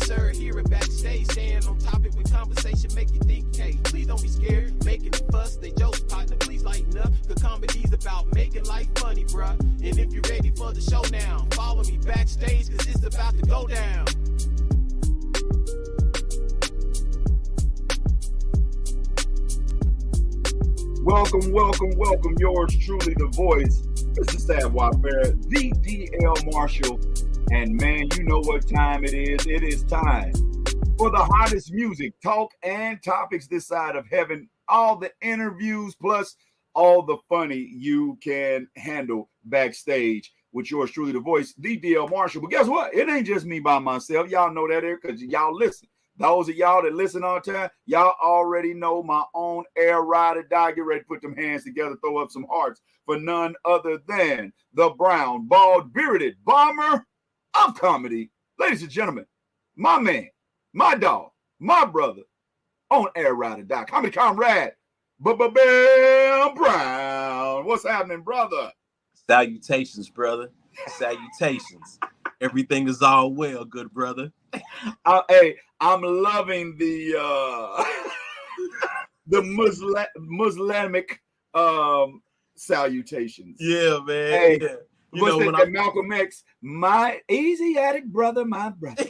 sir. Here at backstage, staying on topic with conversation, make you think, hey, please don't be scared. Making it fuss, they jokes, partner, please lighten up. The comedy's about making life funny, bruh. And if you're ready for the show now, follow me backstage, cause it's about to go down. Welcome, welcome, welcome. Yours truly, the voice. This is Sad Warfare, the DL Marshall. And man, you know what time it is. It is time for the hottest music, talk, and topics this side of heaven. All the interviews, plus all the funny you can handle backstage with yours truly, the voice, the DL Marshall. But guess what? It ain't just me by myself. Y'all know that here because y'all listen. Those of y'all that listen all the time, y'all already know my own air ride or die. Get ready to put them hands together, throw up some hearts for none other than the brown, bald, bearded bomber of comedy. Ladies and gentlemen, my man, my dog, my brother on air ride or die, comedy comrade, Bam Brown. What's happening, brother? Salutations, brother. Salutations. Everything is all well, good brother. Hey, I'm loving the the Muslimic salutations. Yeah, man. Hey, yeah. You know, when Malcolm X, my Asiatic brother, my brother.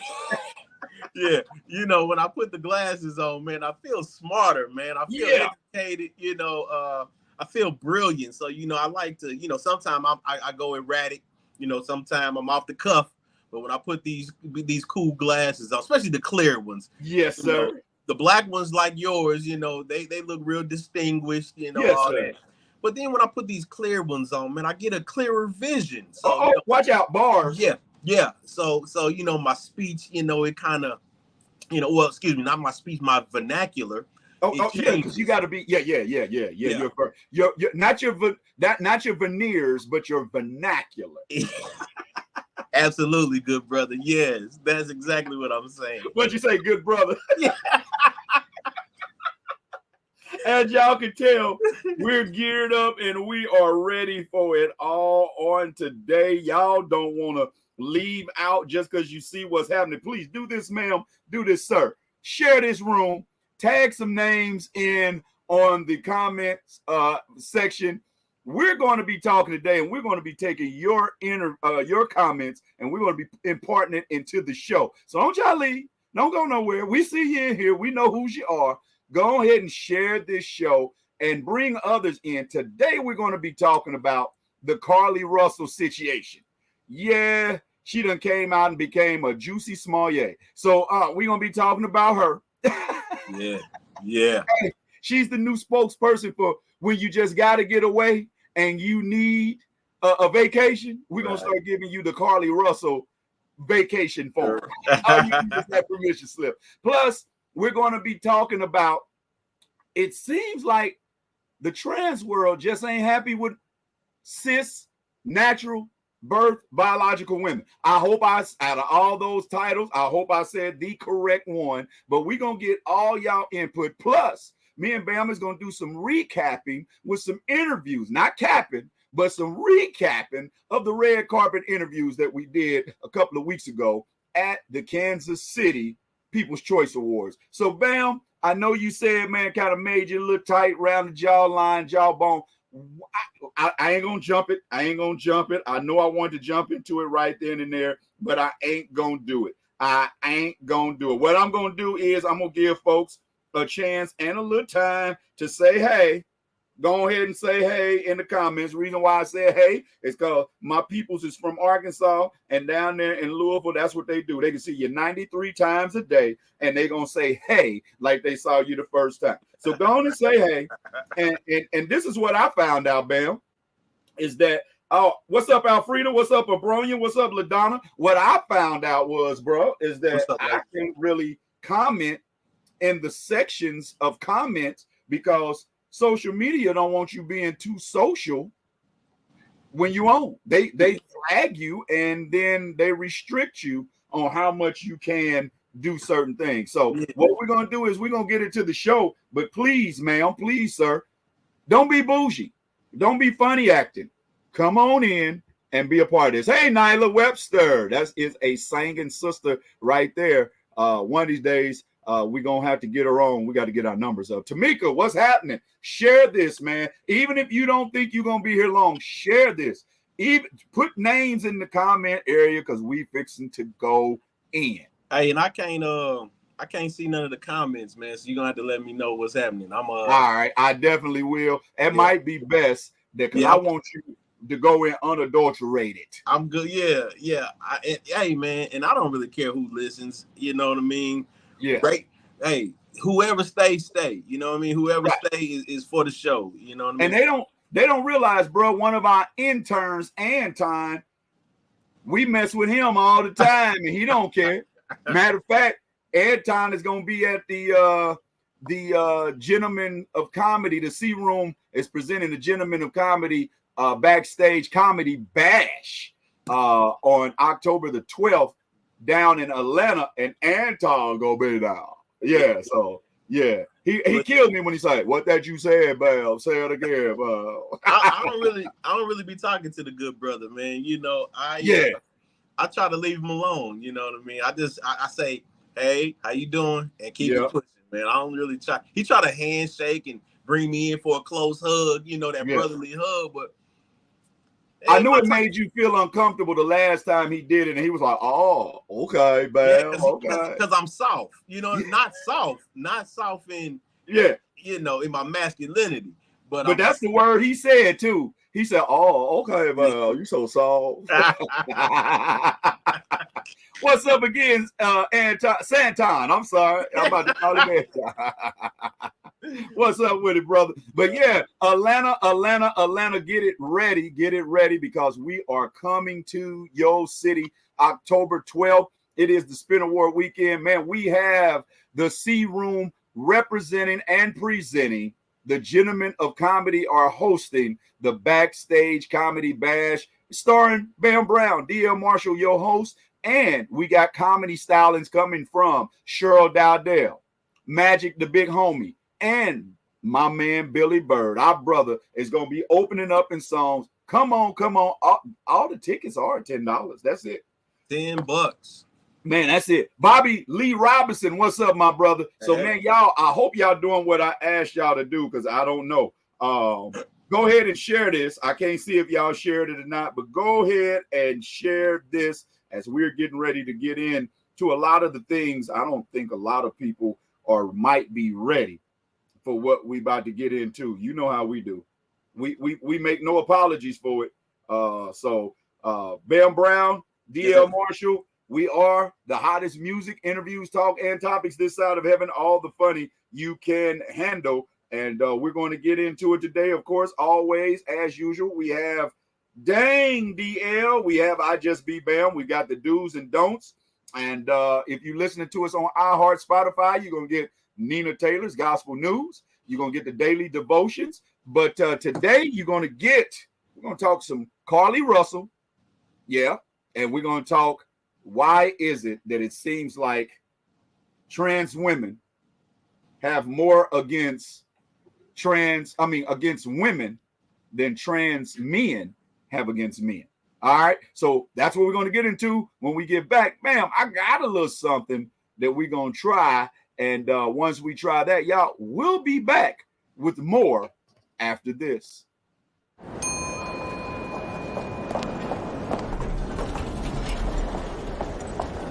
Yeah, you know, when I put the glasses on, man, I feel smarter, man. I feel educated, you know, I feel brilliant. So, you know, I like to, you know, sometimes I go erratic, you know, sometimes I'm off the cuff. But when I put these cool glasses on, especially the clear ones. Yes, sir. Know, the black ones like yours, you know, they look real distinguished, you know, yes, all sir. that. But then when I put these clear ones on, man, I get a clearer vision. So, you know, watch out, bars. Yeah. So you know, my speech, you know, it kind of, you know, well, excuse me, not my speech, my vernacular. Yeah, because you got to be, yeah. You're not your veneers, but your vernacular. Absolutely, good brother. Yes, that's exactly what I'm saying. What'd you say, good brother? Yeah. As y'all can tell, we're geared up and we are ready for it all on today. Y'all don't want to leave out just because you see what's happening. Please do this, ma'am. Do this, sir. Share this room. Tag some names in on the comments section. We're going to be talking today, and we're going to be taking your comments, and we're going to be imparting it into the show. So don't y'all leave. Don't go nowhere. We see you in here. We know who you are. Go ahead and share this show and bring others in. Today, we're going to be talking about the Carlee Russell situation. Yeah, she done came out and became a juicy Smollett. So we're going to be talking about her. Yeah. Hey, she's the new spokesperson for when you just got to get away and you need a vacation. We're going to start giving you the Carlee Russell vacation form. All you need is that permission slip. Plus, we're going to be talking about, it seems like the trans world just ain't happy with cis, natural birth, biological women. I hope out of all those titles, I hope I said the correct one, but we're going to get all y'all input. Plus, me and Bam is going to do some recapping with some interviews, not capping, but some recapping of the red carpet interviews that we did a couple of weeks ago at the Kansas City People's Choice Awards. So, Bam, I know you said, man, kind of made you a little tight around the jawline, jawbone. I ain't going to jump it. I know I wanted to jump into it right then and there, but I ain't going to do it. What I'm going to do is I'm going to give folks a chance and a little time to say, hey. Go ahead and say hey in the comments. The reason why I said hey is because my peoples is from Arkansas, and down there in Louisville, that's what they do. They can see you 93 times a day, and they're going to say hey like they saw you the first time. So go on and say hey. And this is what I found out, Bam, is that, what's up, Alfreda? What's up, Abronia? What's up, LaDonna? What I found out was, bro, is that I can't really comment in the sections of comments because social media don't want you being too social when you own. They flag you and then they restrict you on how much you can do certain things. So what we're going to do is we're going to get into the show, but please, ma'am, please, sir, don't be bougie. Don't be funny acting. Come on in and be a part of this. Hey, Nyla Webster, that is a singing sister right there. One of these days, we're going to have to get her on. We got to get our numbers up. Tamika, what's happening? Share this, man. Even if you don't think you're going to be here long, share this. Even put names in the comment area because we fixing to go in. Hey, and I can't see none of the comments, man. So you're gonna have to let me know what's happening. All right, I definitely will. It might be best that because I want you to go in unadulterated. I'm good. Yeah. Hey, man, and I don't really care who listens. You know what I mean? Yeah. Right. Hey, whoever stays, stay. You know what I mean? Whoever stays is for the show. You know what I mean? And they don't realize, bro. One of our interns, Anton, we mess with him all the time, and he don't care. Matter of fact, Anton is gonna be at the Gentlemen of Comedy. The C Room is presenting the Gentlemen of Comedy backstage comedy bash on October the 12th down in Atlanta, and Anton gonna be down. Yeah, so yeah, he killed me when he said, "What that you said, Bell? Say it again, Bell." I don't really be talking to the good brother, man. You know, I try to leave him alone. You know what I mean? I say, "Hey, how you doing?" and keep it pushing, man. I don't really try. He try to handshake and bring me in for a close hug, you know, that brotherly hug, but I knew it made you feel uncomfortable the last time he did it, and he was like, "Oh, okay, man, because I'm soft, you know, not soft in you know, in my masculinity, but that's the word he said too. He said, "Oh, okay, man, you so soft." What's up again, Santon? I'm sorry, I'm about to call him Anton. What's up with it, brother? But yeah, Atlanta, get it ready because we are coming to your city October 12th. It is the Spin Award weekend, man. We have the C Room representing and presenting. The Gentlemen of Comedy are hosting the Backstage Comedy Bash, starring Bam Brown, DL Marshall, your host, and we got comedy stylings coming from Cheryl Dowdell, Magic the Big Homie, and my man Billy Bird. Our brother is going to be opening up in songs. Come on. All the tickets are $10. That's it. $10. Man, that's it. Bobby Lee Robinson, what's up, my brother? So, man, y'all, I hope y'all doing what I asked y'all to do because I don't know. Go ahead and share this. I can't see if y'all shared it or not, but go ahead and share this as we're getting ready to get in to a lot of the things. I don't think a lot of people might be ready for what we about to get into. You know how we do. We make no apologies for it. So Bam Brown, DL Marshall, we are the hottest music, interviews, talk, and topics this side of heaven. All the funny you can handle. And we're going to get into it today. Of course, always, as usual, we have Dang DL. We have I Just Be Bam. We got the do's and don'ts. And if you're listening to us on iHeart, Spotify, you're going to get Nina Taylor's Gospel News. You're going to get the daily devotions. But today we're going to talk some Carlee Russell. Yeah. And we're going to talk, why is it that it seems like trans women have more against women than trans men have against men. All right. So that's what we're going to get into when we get back. Ma'am, I got a little something that we're going to try. And once we try that, y'all, we'll be back with more after this.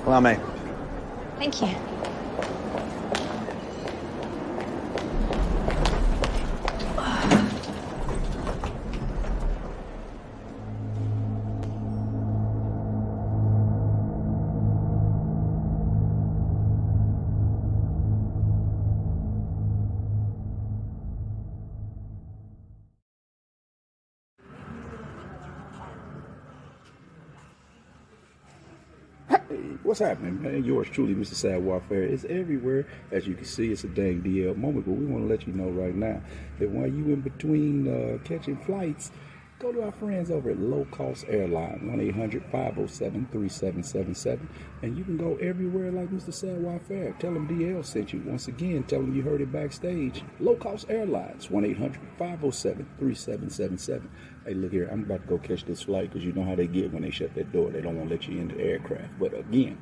Salame. Thank you. What's happening, man? Yours truly, Mr. Sad Warfare, is everywhere. As you can see, it's a dang DL moment, but we want to let you know right now that while you in between catching flights, go to our friends over at Low Cost Airline, 1-800-507-3777, and you can go everywhere like Mr. Sad Warfare. Tell them DL sent you. Once again, tell them you heard it backstage. Low Cost Airlines, 1-800-507-3777. Hey, look here, I'm about to go catch this flight because you know how they get when they shut that door. They don't want to let you in the aircraft. But again,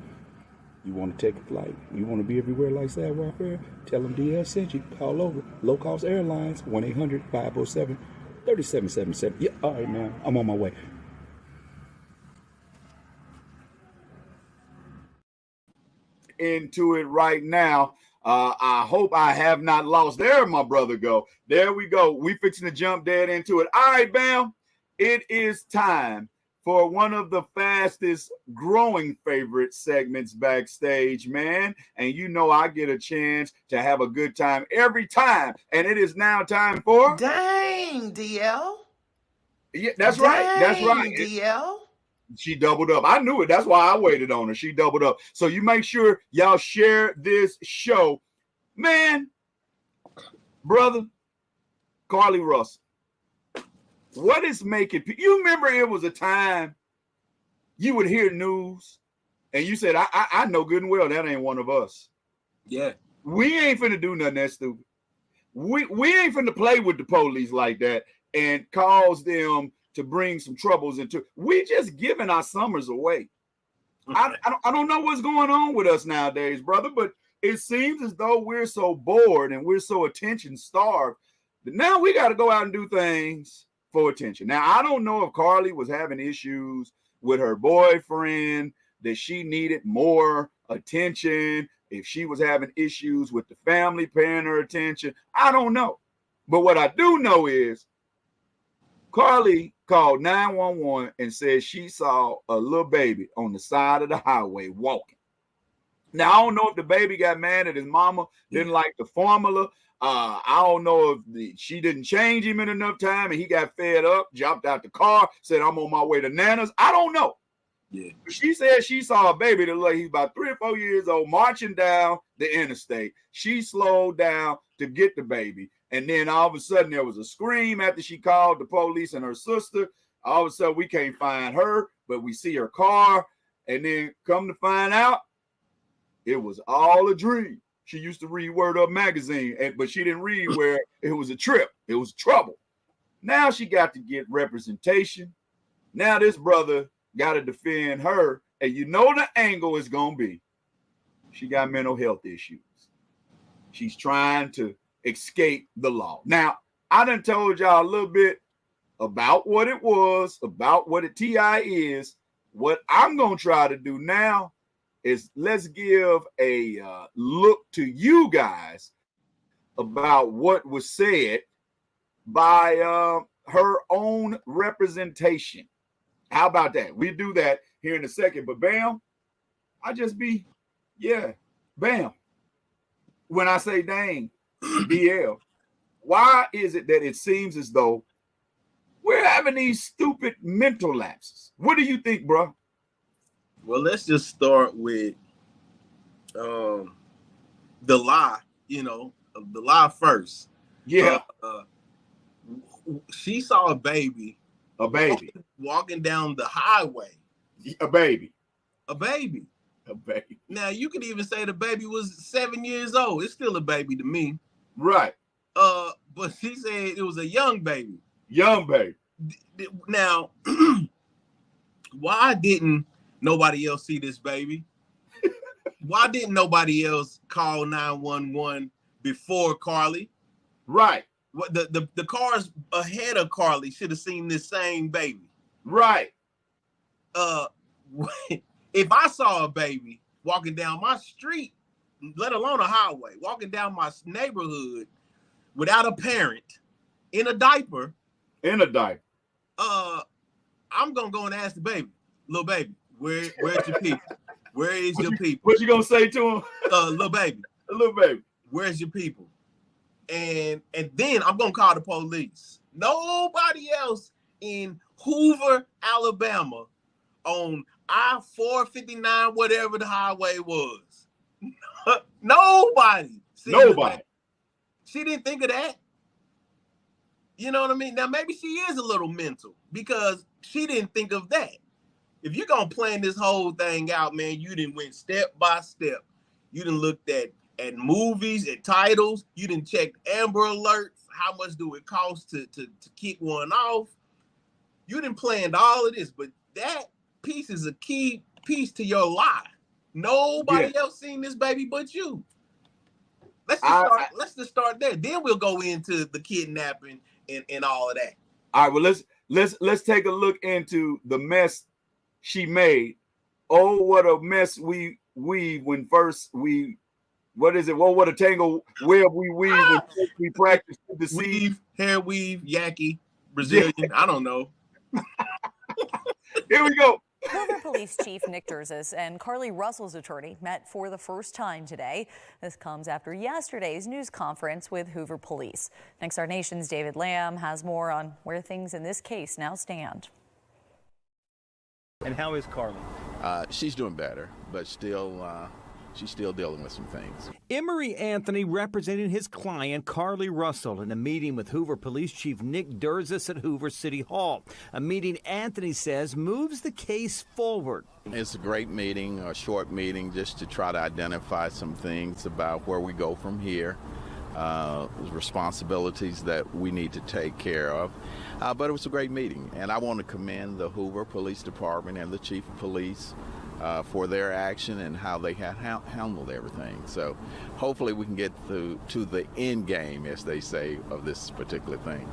You want to take a flight? You want to be everywhere like Sad Warfare? Tell them DL sent you. Call over. Low Cost Airlines, 1-800-507-3777. Yeah, all right, man. I'm on my way. Into it right now. I hope I have not lost. There my brother go. There we go. We fixing to jump dead into it. All right, Bam. It is time for one of the fastest growing favorite segments backstage, man. And you know I get a chance to have a good time every time. And it is now time for... Dang, DL. Yeah, that's right. That's right. DL. She doubled up. I knew it. That's why I waited on her. She doubled up. So you make sure y'all share this show. Man, brother, Carlee Russell. What is making people... You remember it was a time you would hear news and you said, I know good and well that ain't one of us. Yeah. We ain't finna do nothing that stupid. We ain't finna play with the police like that and cause them to bring some troubles into... We just giving our summers away. I don't know what's going on with us nowadays, brother, but it seems as though we're so bored and we're so attention starved that now we got to go out and do things for attention. Now, I don't know if Carlee was having issues with her boyfriend, that she needed more attention, if she was having issues with the family paying her attention. I don't know. But what I do know is Carlee called 911 and said she saw a little baby on the side of the highway walking. Now, I don't know if the baby got mad at his mama, didn't like the formula. I don't know if she didn't change him in enough time and he got fed up, jumped out the car, said, I'm on my way to Nana's. I don't know. Yeah. She said she saw a baby that looked like he's about 3 or 4 years old marching down the interstate. She slowed down to get the baby. And then all of a sudden there was a scream after she called the police and her sister. All of a sudden we can't find her, but we see her car. And then come to find out, it was all a dream. She used to read Word Up magazine, but she didn't read where it was a trip. It was trouble. Now she got to get representation. Now this brother got to defend her. And you know the angle is going to be. She got mental health issues. She's trying to escape the law. Now, I done told y'all a little bit about what it was, about what a TI is. What I'm going to try to do now is let's give a look to you guys about what was said by her own representation. How about that? We do that here in a second. But Bam, Bam. When I say dang, DL, why is it that it seems as though we're having these stupid mental lapses? What do you think, bro? Well, let's just start with the lie, the lie first. Yeah. She saw a baby. Walking down the highway. A baby. Now, you could even say the baby was 7 years old. It's still a baby to me. Right. But she said it was a young baby. Now, why didn't nobody else see this baby? Why didn't nobody else call 911 before Carlee? Right. What the cars ahead of Carlee should have seen this same baby. Right. If I saw a baby walking down my street, let alone a highway, walking down my neighborhood without a parent, in a diaper, I'm gonna go and ask the baby, little baby, where's your people? Where is your people? What you gonna say to him? Little baby, where's your people? And then I'm gonna call the police. Nobody else in Hoover, Alabama, on I-459, whatever the highway was. Nobody. She didn't think of that. You know what I mean? Now, maybe she is a little mental because she didn't think of that. If you're going to plan this whole thing out, man, you didn't went step by step. You didn't looked at movies, at titles. You didn't check Amber Alerts. How much do it cost to kick one off? You didn't plan all of this, but that piece is a key piece to your lie. Nobody else seen this baby but you. Let's just start there. Then we'll go into the kidnapping and all of that. All right, well, let's take a look into the mess she made. Oh, what a mess we weave when first we, what is it? What a tangle web we weave when first we practice to deceive. Hair weave, yaki, Brazilian, I don't know. Here we go. Hoover Police Chief Nick Durzis and Carlee Russell's attorney met for the first time today. This comes after yesterday's news conference with Hoover Police. Next, our nation's David Lamb has more on where things in this case now stand. And how is Carlee? She's doing better, but still, she's still dealing with some things. Emery Anthony representing his client, Carlee Russell, in a meeting with Hoover Police Chief Nick Durzis at Hoover City Hall. A meeting Anthony says moves the case forward. It's a great meeting, a short meeting, just to try to identify some things about where we go from here, responsibilities that we need to take care of. But it was a great meeting, and I want to commend the Hoover Police Department and the Chief of Police for their action and how they have handled everything. So hopefully we can get to the end game, as they say, of this particular thing.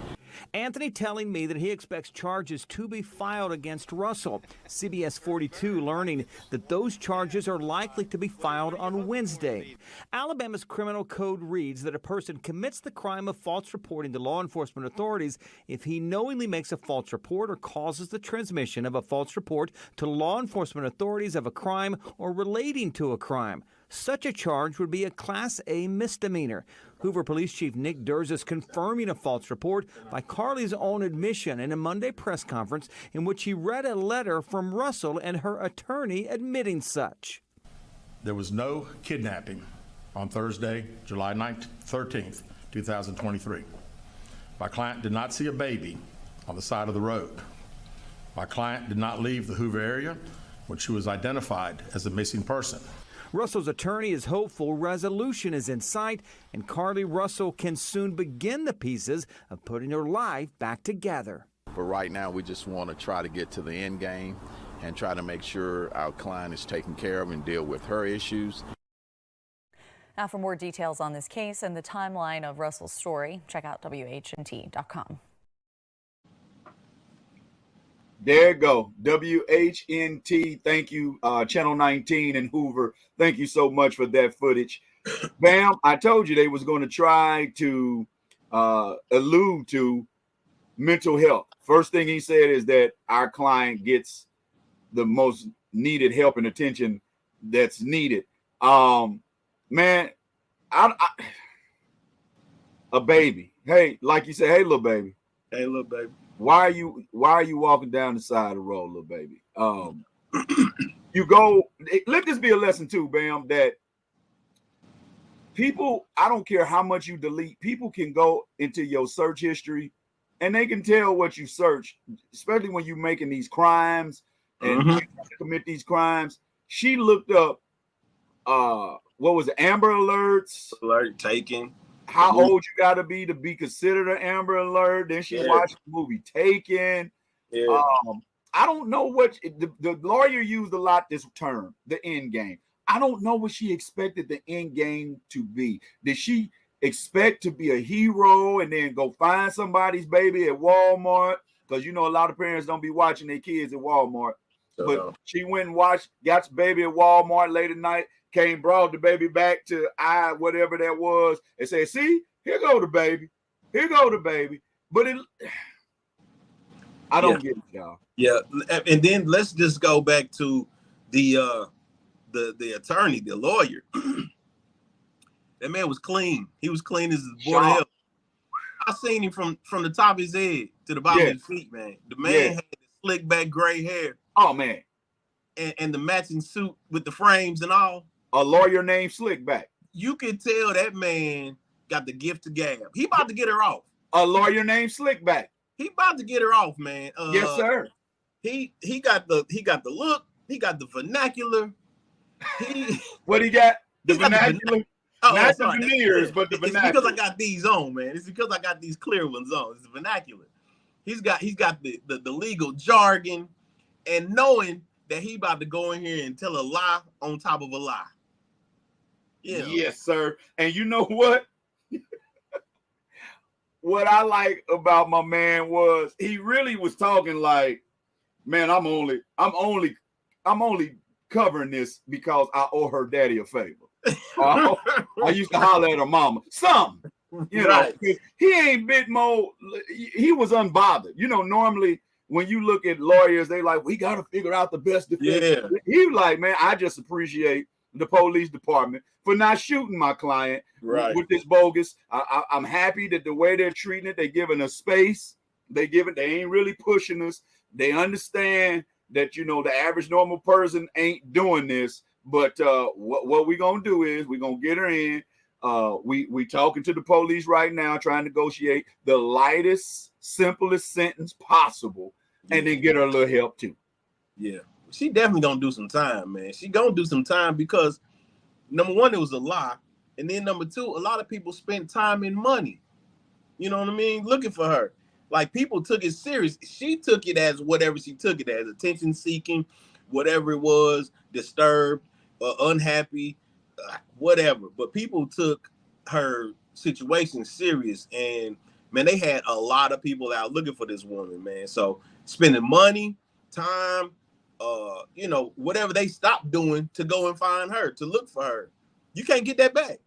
Anthony telling me that he expects charges to be filed against Russell. CBS 42 learning that those charges are likely to be filed on Wednesday. Alabama's criminal code reads that a person commits the crime of false reporting to law enforcement authorities if he knowingly makes a false report or causes the transmission of a false report to law enforcement authorities of a crime or relating to a crime. Such a charge would be a Class A misdemeanor. Hoover Police Chief Nick Durzis confirming a false report by Carlee's own admission in a Monday press conference in which he read a letter from Russell and her attorney admitting such. There was no kidnapping on Thursday, July 13th, 2023. My client did not see a baby on the side of the road. My client did not leave the Hoover area when she was identified as a missing person. Russell's attorney is hopeful resolution is in sight and Carlee Russell can soon begin the pieces of putting her life back together. But right now we just want to try to get to the end game and try to make sure our client is taken care of and deal with her issues. Now, for more details on this case and the timeline of Russell's story, check out WHNT.com. There you go. WHNT. Thank you, Channel 19 and Hoover. Thank you so much for that footage. Bam, I told you they was going to try to allude to mental health. First thing he said is that our client gets the most needed help and attention that's needed. Man, a baby. Hey, like you said, hey, little baby. Hey, little baby. Why are you walking down the side of the road, little baby? You go, let this be a lesson too, Bam, that people, I don't care how much you delete, people can go into your search history and they can tell what you search, especially when you're making these crimes and commit these crimes. She looked up, what was it, Amber Alerts? Alert taken. How old you got to be considered an Amber Alert. Then she watched the movie Taken. Yeah. I don't know what the lawyer used a lot this term, the end game. I don't know what she expected the end game to be. Did she expect to be a hero and then go find somebody's baby at Walmart? Because you know a lot of parents don't be watching their kids at Walmart. But she went and got the baby at Walmart late at night. Brought the baby back to whatever that was, and said, "See, here go the baby, here go the baby." But I don't get it, y'all. Yeah, and then let's just go back to the attorney, the lawyer. That man was clean. He was clean as a board of hell. I seen him from the top of his head to the bottom of his feet, man. The man had slick back gray hair. Oh man, and the matching suit with the frames and all. A lawyer named Slickback. You can tell that man got the gift of gab. He about to get her off. A lawyer named Slickback. He about to get her off, man. Yes, sir. He got the look. He got the vernacular. What he got? The vernacular. Not the sorry. veneers, but the vernacular. It's because I got these on, man. It's because I got these clear ones on. It's the vernacular. He's got the legal jargon, and knowing that he about to go in here and tell a lie on top of a lie. Yeah. Yes, sir. And you know what? What I like about my man was he really was talking like, man, I'm only covering this because I owe her daddy a favor. I used to holler at her mama. Something. You know, Right. he ain't bit more. He was unbothered. You know, normally when you look at lawyers, they like, we got to figure out the best defense. Yeah. He was like, man, I just appreciate the police department for not shooting my client with this bogus. I'm happy that the way they're treating it, they're giving us space. They ain't really pushing us. They understand that, you know, the average normal person ain't doing this. But what we're going to do is we're going to get her in. We talking to the police right now, trying to negotiate the lightest, simplest sentence possible, and then get her a little help too. Yeah, she definitely gonna do some time, man. She gonna do some time because number one, it was a lie, and then number two, a lot of people spent time and money. You know what I mean? Looking for her. Like, people took it serious. She took it as whatever she took it as, attention seeking, whatever it was, disturbed, unhappy, whatever. But people took her situation serious, and man, they had a lot of people out looking for this woman, man. So spending money, time, you know, whatever they stopped doing to go and find her, to look for her. You can't get that back.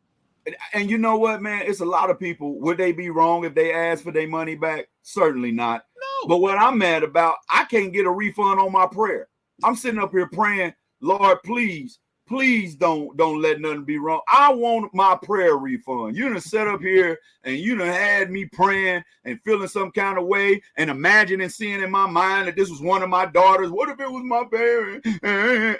And you know what, man? It's a lot of people. Would they be wrong if they asked for their money back? Certainly not. No. But what I'm mad about, I can't get a refund on my prayer. I'm sitting up here praying, Lord, please don't let nothing be wrong. I want my prayer refund. You done set up here and you done had me praying and feeling some kind of way and imagining, seeing in my mind that this was one of my daughters. What if it was my baby?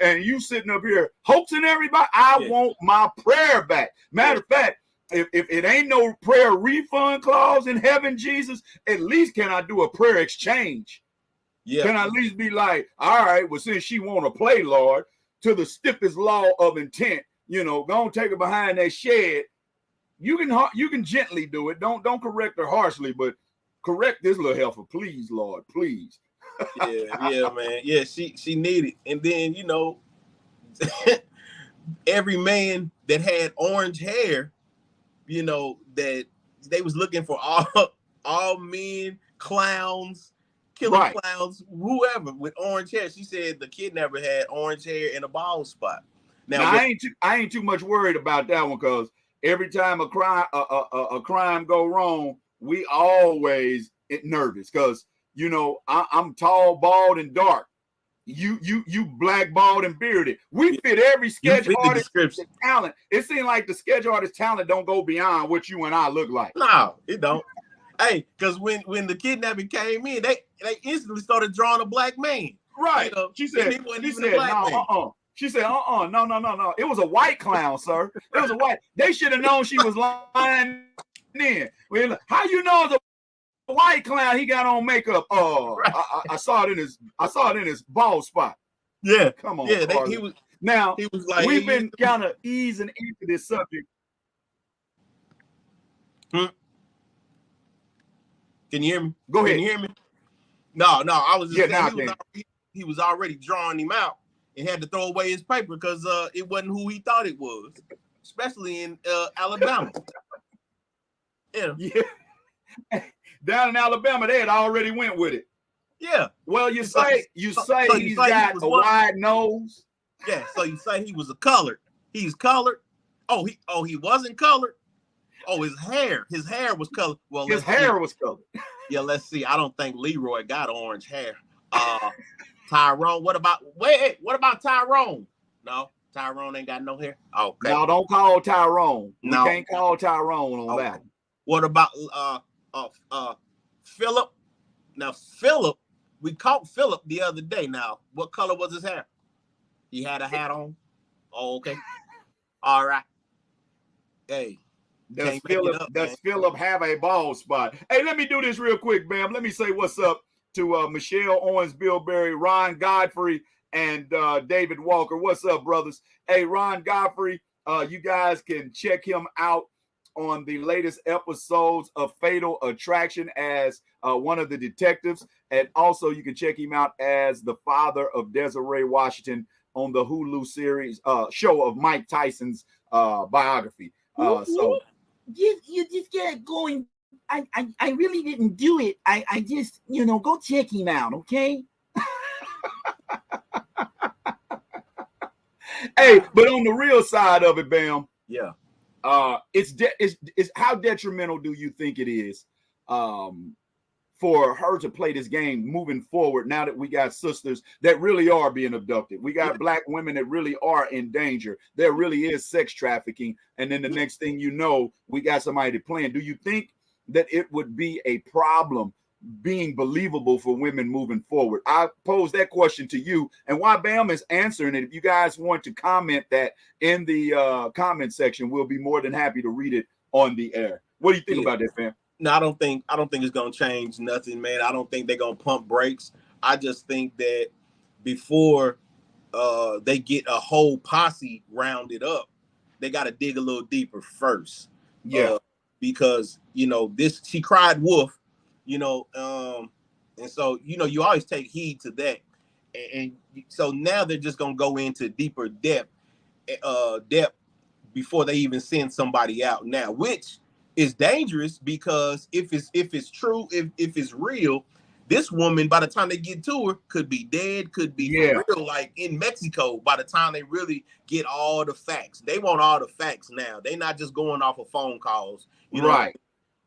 And you sitting up here hoaxing everybody. I want my prayer back. Matter of fact, if it ain't no prayer refund clause in heaven, Jesus, at least can I do a prayer exchange? Yeah. Can I at least be like, all right, well, since she want to play, Lord, to the stiffest law of intent, you know, go and take her behind that shed. You can gently do it. Don't correct her harshly, but correct this little heifer, please, Lord, please. Yeah, man. Yeah, she needed. And then, you know, every man that had orange hair, you know, that they was looking for all men, clowns, killer clowns, whoever with orange hair. She said the kidnapper had orange hair and a bald spot. Now I ain't too much worried about that one, because every time a crime go wrong, we always get nervous because, you know, I'm tall, bald, and dark. You black, bald, and bearded. We fit every sketch artist talent. It seems like the sketch artist talent don't go beyond what you and I look like. No, it don't. Hey, because when the kidnapping came in, they instantly started drawing a black man. Right. You know, She said, no. She said, no. It was a white clown, sir. It was a white. They should have known she was lying in. Well, how you know it's a white clown? He got on makeup. I saw it in his bald spot. Yeah. Come on. Yeah, he was like, we've been kind of easing into this subject. Can you hear me? Go ahead. Can you hear me? No, I was just saying he was already drawing him out and had to throw away his paper because it wasn't who he thought it was, especially in Alabama. Yeah. Down in Alabama, they had already went with it. Yeah. Well, you say he's got a wide nose. Yeah. So you say he was a colored. He's colored. Oh, he wasn't colored. Oh, his hair was colored. Well, his hair was colored. Yeah, let's see. I don't think Leroy got orange hair. Tyrone, what about Tyrone? No, Tyrone ain't got no hair. Okay. No, don't call Tyrone. We can't call Tyrone on that. What about Philip? Now, Philip, we caught Philip the other day. Now, what color was his hair? He had a hat on. Oh, okay. All right. Hey. Does Philip have a bald spot? Hey, let me do this real quick, Bam. Let me say what's up to Michelle Owens, Bill Berry, Ron Godfrey, and David Walker. What's up, brothers? Hey, Ron Godfrey, you guys can check him out on the latest episodes of Fatal Attraction as one of the detectives. And also you can check him out as the father of Desiree Washington on the Hulu series show of Mike Tyson's biography. So You just get going. I really didn't do it. I just, go check him out, okay? hey, but on the real side of it, Bam, Yeah. It's how detrimental do you think it is for her to play this game moving forward now that we got sisters that really are being abducted? We got black women that really are in danger. There really is sex trafficking. And then the next thing you know, we got somebody playing. Do you think that it would be a problem being believable for women moving forward? I pose that question to you, and while Bam is answering it, if you guys want to comment that in the comment section, we'll be more than happy to read it on the air. What do you think about that, Bam? No, I don't think it's gonna change nothing, man. I don't think they're gonna pump brakes. I just think that before they get a whole posse rounded up, they got to dig a little deeper first. Yeah, because this, she cried wolf, and so you always take heed to that, and so now they're just gonna go into deeper depth before they even send somebody out now, which is dangerous, because if it's true, if it's real, this woman, by the time they get to her, could be dead, could be for real, like in Mexico. By the time they really get all the facts, they want all the facts now. They're not just going off of phone calls, right?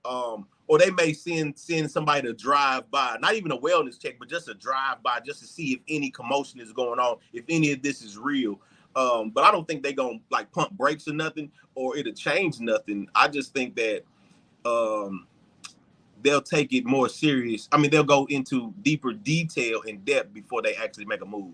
Or they may send somebody to drive by, not even a wellness check, but just a drive by, just to see if any commotion is going on, if any of this is real. But I don't think they're gonna like pump brakes or nothing, or it'll change nothing. I just think that they'll take it more serious. I mean, they'll go into deeper detail and depth before they actually make a move.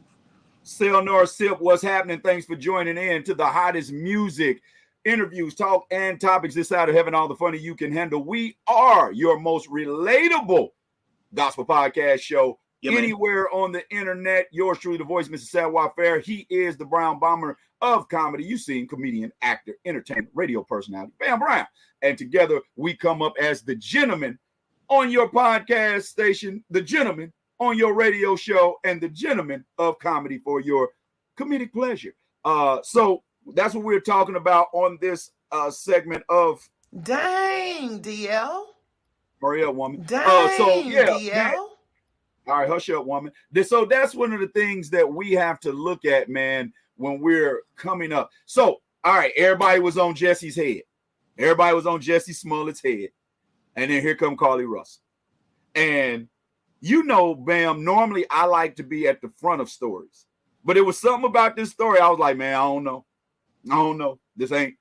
Sale North Sip, what's happening? Thanks for joining in to the hottest music, interviews, talk, and topics this side of heaven, all the funny you can handle. We are your most relatable gospel podcast show anywhere on the internet. Yours truly, the voice, Mr. Sadwa Fair. He is the Brown Bomber of comedy. You seen comedian, actor, entertainer, radio personality, Bam Brown. And together we come up as the gentleman on your podcast station, the gentleman on your radio show, and the gentleman of comedy for your comedic pleasure. So that's what we're talking about on this segment of Dang, DL. Hurry up, woman. Dang, so yeah, DL. man. All right, hush up, woman. So that's one of the things that we have to look at, man, when we're coming up. So, all right, everybody was on Jesse's head. Everybody was on Jesse Smollett's head. And then here come Carlee Russell. And Bam, normally I like to be at the front of stories. But it was something about this story. I was like, man, I don't know. This ain't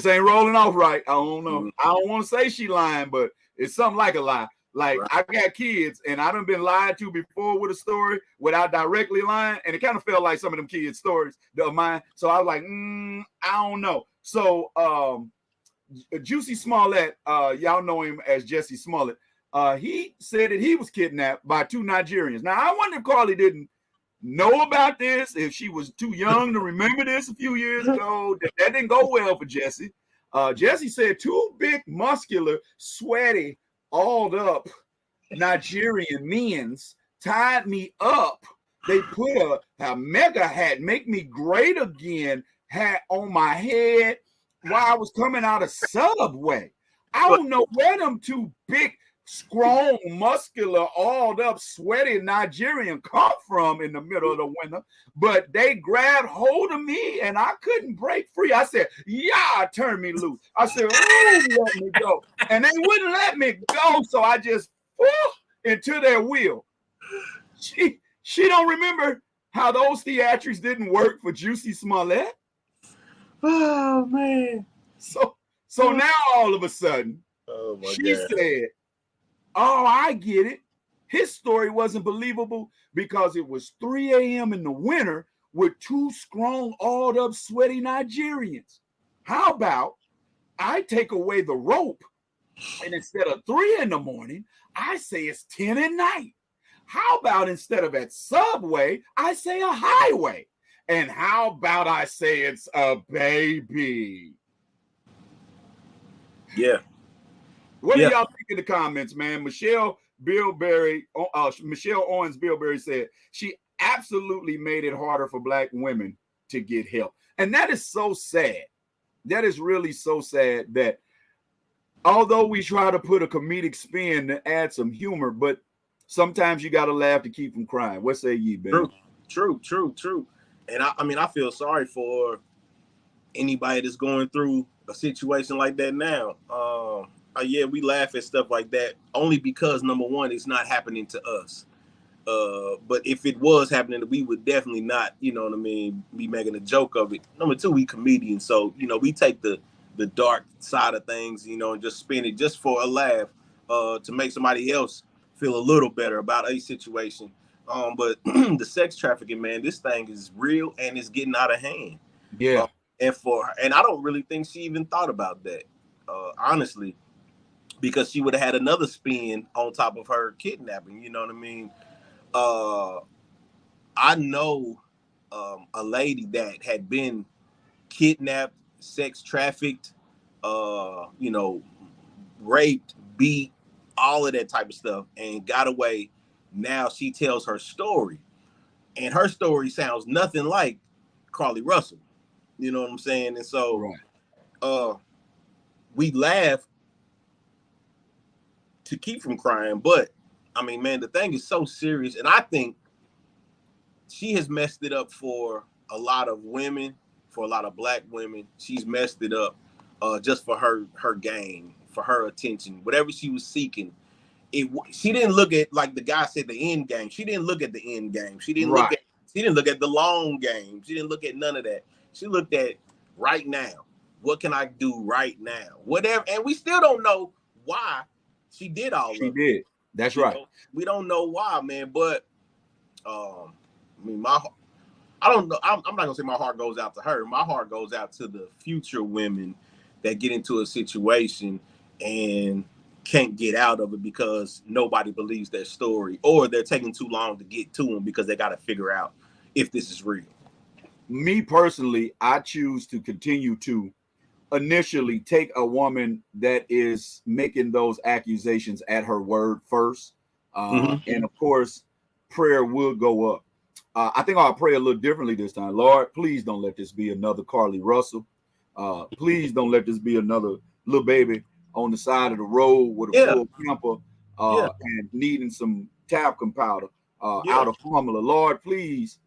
rolling off right. I don't know. I don't want to say she lying, but it's something like a lie. Like, I got kids, and I done been lied to before with a story without directly lying, and it kind of felt like some of them kids' stories of mine. So I was like, I don't know. So Juicy Smollett, y'all know him as Jesse Smollett. He said that he was kidnapped by two Nigerians. Now, I wonder if Carlee didn't know about this, if she was too young to remember this a few years ago. That didn't go well for Jesse. Jesse said two big, muscular, sweaty, alled up Nigerian men's tied me up. They put a mega hat, make me great again, hat on my head while I was coming out of Subway. I don't know where them two big, strong, muscular, alled up, sweaty Nigerian come from in the middle of the winter, but they grabbed hold of me and I couldn't break free. I said, yeah, turn me loose. I said, oh, let me go. And they wouldn't let me go, so I just into their wheel. She don't remember how those theatrics didn't work for Juicy Smollett. Oh, man. So now all of a sudden, she said, oh, I get it. His story wasn't believable because it was 3 a.m. in the winter with two strong, alled up, sweaty Nigerians. How about I take away the rope, and instead of 3 in the morning, I say it's 10 at night. How about instead of at Subway, I say a highway? And how about I say it's a baby? Yeah. What do y'all think in the comments, man? Michelle Owens Bilberry said she absolutely made it harder for Black women to get help. And that is so sad. That is really so sad that although we try to put a comedic spin to add some humor, but sometimes you got to laugh to keep from crying. What say ye, Ben? True. And I mean, I feel sorry for anybody that's going through a situation like that now. Yeah, we laugh at stuff like that only because, number one, it's not happening to us. But if it was happening, we would definitely not, you know what I mean, be making a joke of it. Number two, we comedians, so we take the dark side of things, and just spin it just for a laugh, to make somebody else feel a little better about a situation. But the sex trafficking, man, this thing is real and it's getting out of hand. Yeah. And I don't really think she even thought about that, honestly, because she would have had another spin on top of her kidnapping. You know what I mean? I know a lady that had been kidnapped, sex trafficked, raped, beat, all of that type of stuff, and got away. Now she tells her story, and her story sounds nothing like Carlee Russell. You know what I'm saying? And so we laugh to keep from crying, but I mean, man, the thing is so serious, and I think she has messed it up for a lot of women, for a lot of Black women. She's messed it up just for her gain, for her attention, whatever she was seeking. She didn't look at, like the guy said, the end game. She didn't look at the end game. She didn't look at the long game. She didn't look at none of that. She looked at right now. What can I do right now? Whatever. And we still don't know why she did all of it. She did. That's right. We don't know why, man. But I mean, I don't know. I'm not gonna say my heart goes out to her. My heart goes out to the future women that get into a situation and can't get out of it because nobody believes their story, or they're taking too long to get to them because they got to figure out if this is real. Me personally, I choose to continue to initially take a woman that is making those accusations at her word first. And of course, prayer will go up. I think I'll pray a little differently this time. Lord, please don't let this be another Carlee Russell. Please don't let this be another little baby on the side of the road with a full camper and needing some talcum powder out of formula. Lord, please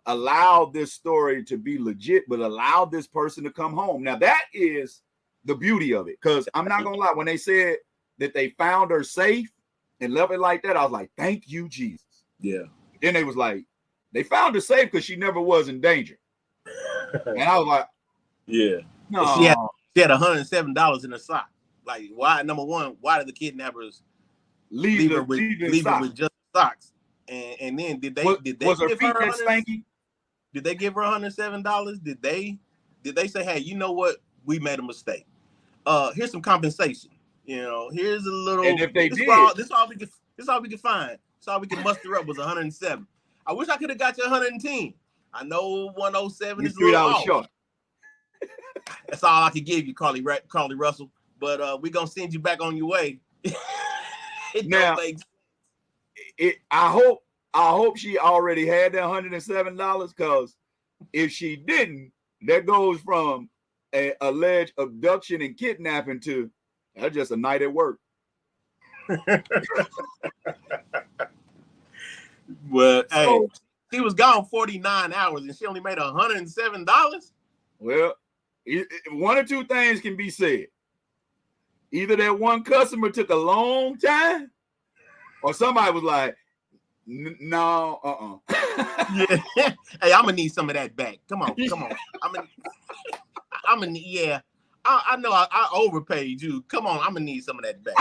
allow this story to be legit, but allow this person to come home. Now, that is the beauty of it, because I'm not gonna lie, when they said that they found her safe and left it like that, I was like, thank you, Jesus. Yeah. Then they was like, they found her safe because she never was in danger. And I was like, yeah. No. She had $107 in her sock. Like, why? Number one, why did the kidnappers leave her with just socks? And then did they was her feet that stanky? Did they give her $107? Did they say, hey, you know what? We made a mistake. Here's some compensation. Here's a little. And if they this did, this all we could find. This all we could muster up was 107. I wish I could have got you 110. I know 107 is a little off. Short. That's all I could give you, Carlee Russell. But we're gonna send you back on your way. I hope she already had that $107, because if she didn't, that goes from an alleged abduction and kidnapping to that's just a night at work. Well, hey, she was gone 49 hours and she only made $107. Well, one or two things can be said. Either that one customer took a long time, or somebody was like, no, Yeah. Hey, I'm gonna need some of that back. Come on. I'm gonna need. Yeah, I know I overpaid you. Come on, I'm gonna need some of that back.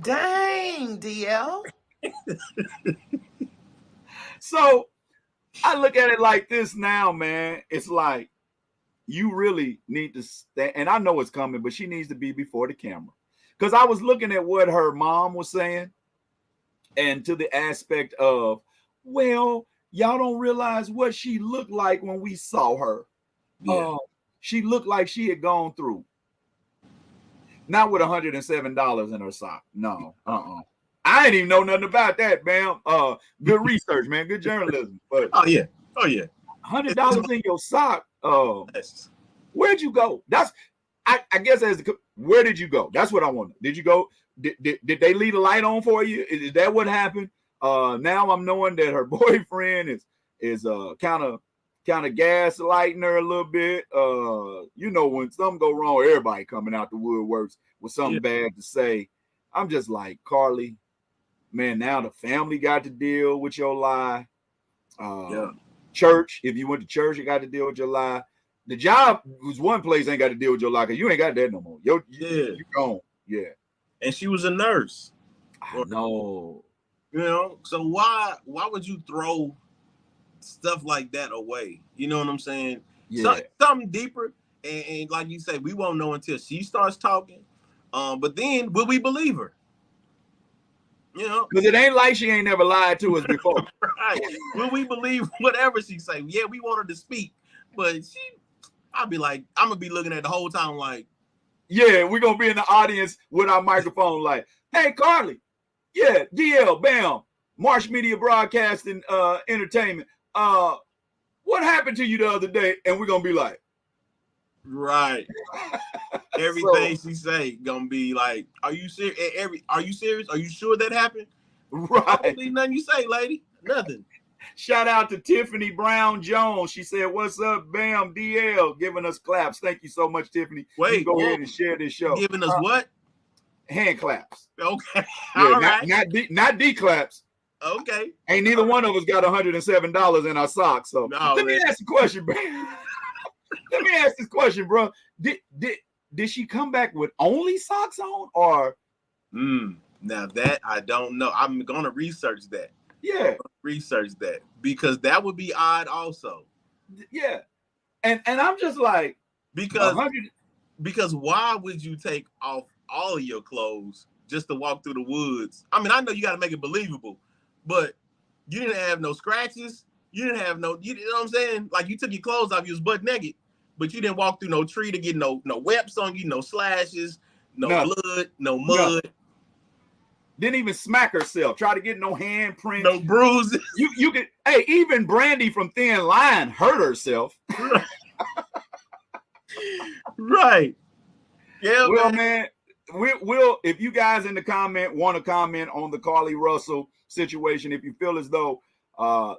Dang, DL. So I look at it like this now, man. It's like you really need to stay, and I know it's coming, but she needs to be before the camera. Because I was looking at what her mom was saying, and to the aspect of, well, y'all don't realize what she looked like when we saw her. Yeah. She looked like she had gone through Not with $107 in her sock. No. I didn't even know nothing about that, Bam. Good research, man. Good journalism. But Oh yeah. $100 in your sock. Where'd you go? I guess where did you go? That's what I want. Did you go? Did they leave the light on for you? Is that what happened? Now I'm knowing that her boyfriend is kind of gaslighting her a little bit. You know, when something go wrong, everybody coming out the woodworks with something bad to say. I'm just like, Carlee, man, now the family got to deal with your lie. Church, if you went to church, you got to deal with your lie. The job was one place ain't got to deal with your lie because you ain't got that no more. You gone. Yeah. And she was a nurse. I know. You know, so why would you throw stuff like that away? You know what I'm saying? Yeah. Something deeper, and like you say, we won't know until she starts talking. But then will we believe her? You know, because it ain't like she ain't never lied to us before. Right? Will we believe whatever she say? Yeah, we want her to speak, but I'll be like, I'm gonna be looking at the whole time like, yeah, we're gonna be in the audience with our microphone like, hey, Carlee, yeah, DL, Bam, Marsh Media Broadcasting, Entertainment. What happened to you the other day? And we're gonna be like, right. Everything she say gonna be like, are you serious? Are you serious? Are you sure that happened? Right. I don't believe nothing you say, lady. Nothing. Shout out to Tiffany Brown Jones. She said, "What's up, Bam DL?" Giving us claps. Thank you so much, Tiffany. Wait, go ahead and share this show. Giving us what? Hand claps. Okay. Yeah, all right. Not D claps. Okay. Ain't neither one of us got $107 in our socks. So let me ask the question, Bam. Let me ask this question, bro. Did she come back with only socks on, or? Now that I don't know. I'm gonna research that. Yeah, research that because that would be odd, also. Yeah, and I'm just like, because why would you take off all of your clothes just to walk through the woods? I mean, I know you got to make it believable, but you didn't have no scratches. You didn't have no. You know what I'm saying? Like you took your clothes off, you was butt naked. But you didn't walk through no tree to get no webs on you, no slashes, no blood, no mud. No. Didn't even smack herself. Try to get no handprints, no bruises. You could. Hey, even Brandy from Thin Line hurt herself. Right. Yeah. Well, man, we'll if you guys in the comment want to comment on the Carlee Russell situation, if you feel as though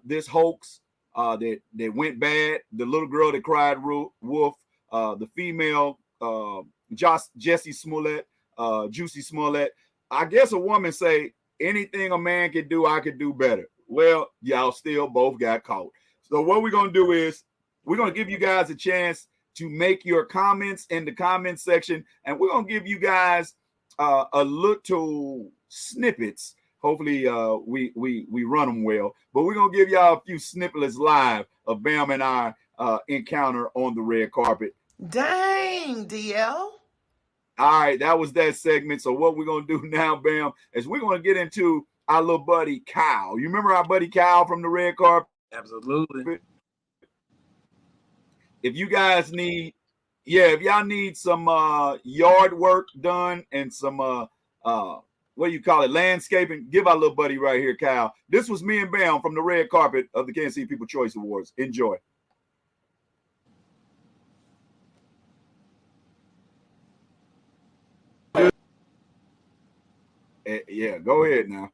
this hoax that went bad, the little girl that cried wolf, the female Jessie Smollett, Juicy Smollett. I guess a woman say anything a man can do, I could do better. Well, y'all still both got caught. So what we're gonna do is we're gonna give you guys a chance to make your comments in the comment section, and we're gonna give you guys a little snippets. Hopefully, we run them well, but we're gonna give y'all a few snippets live of Bam and I encounter on the red carpet. Dang, DL. All right, that was that segment. So what we're gonna do now, Bam, is we're gonna get into our little buddy Kyle. You remember our buddy Kyle from the red carpet? Absolutely. If you guys need, if y'all need some yard work done and some what do you call it, landscaping, give our little buddy right here, Kyle. This was me and Bam from the red carpet of the Kansas City People Choice Awards. Enjoy. Yeah, go ahead now.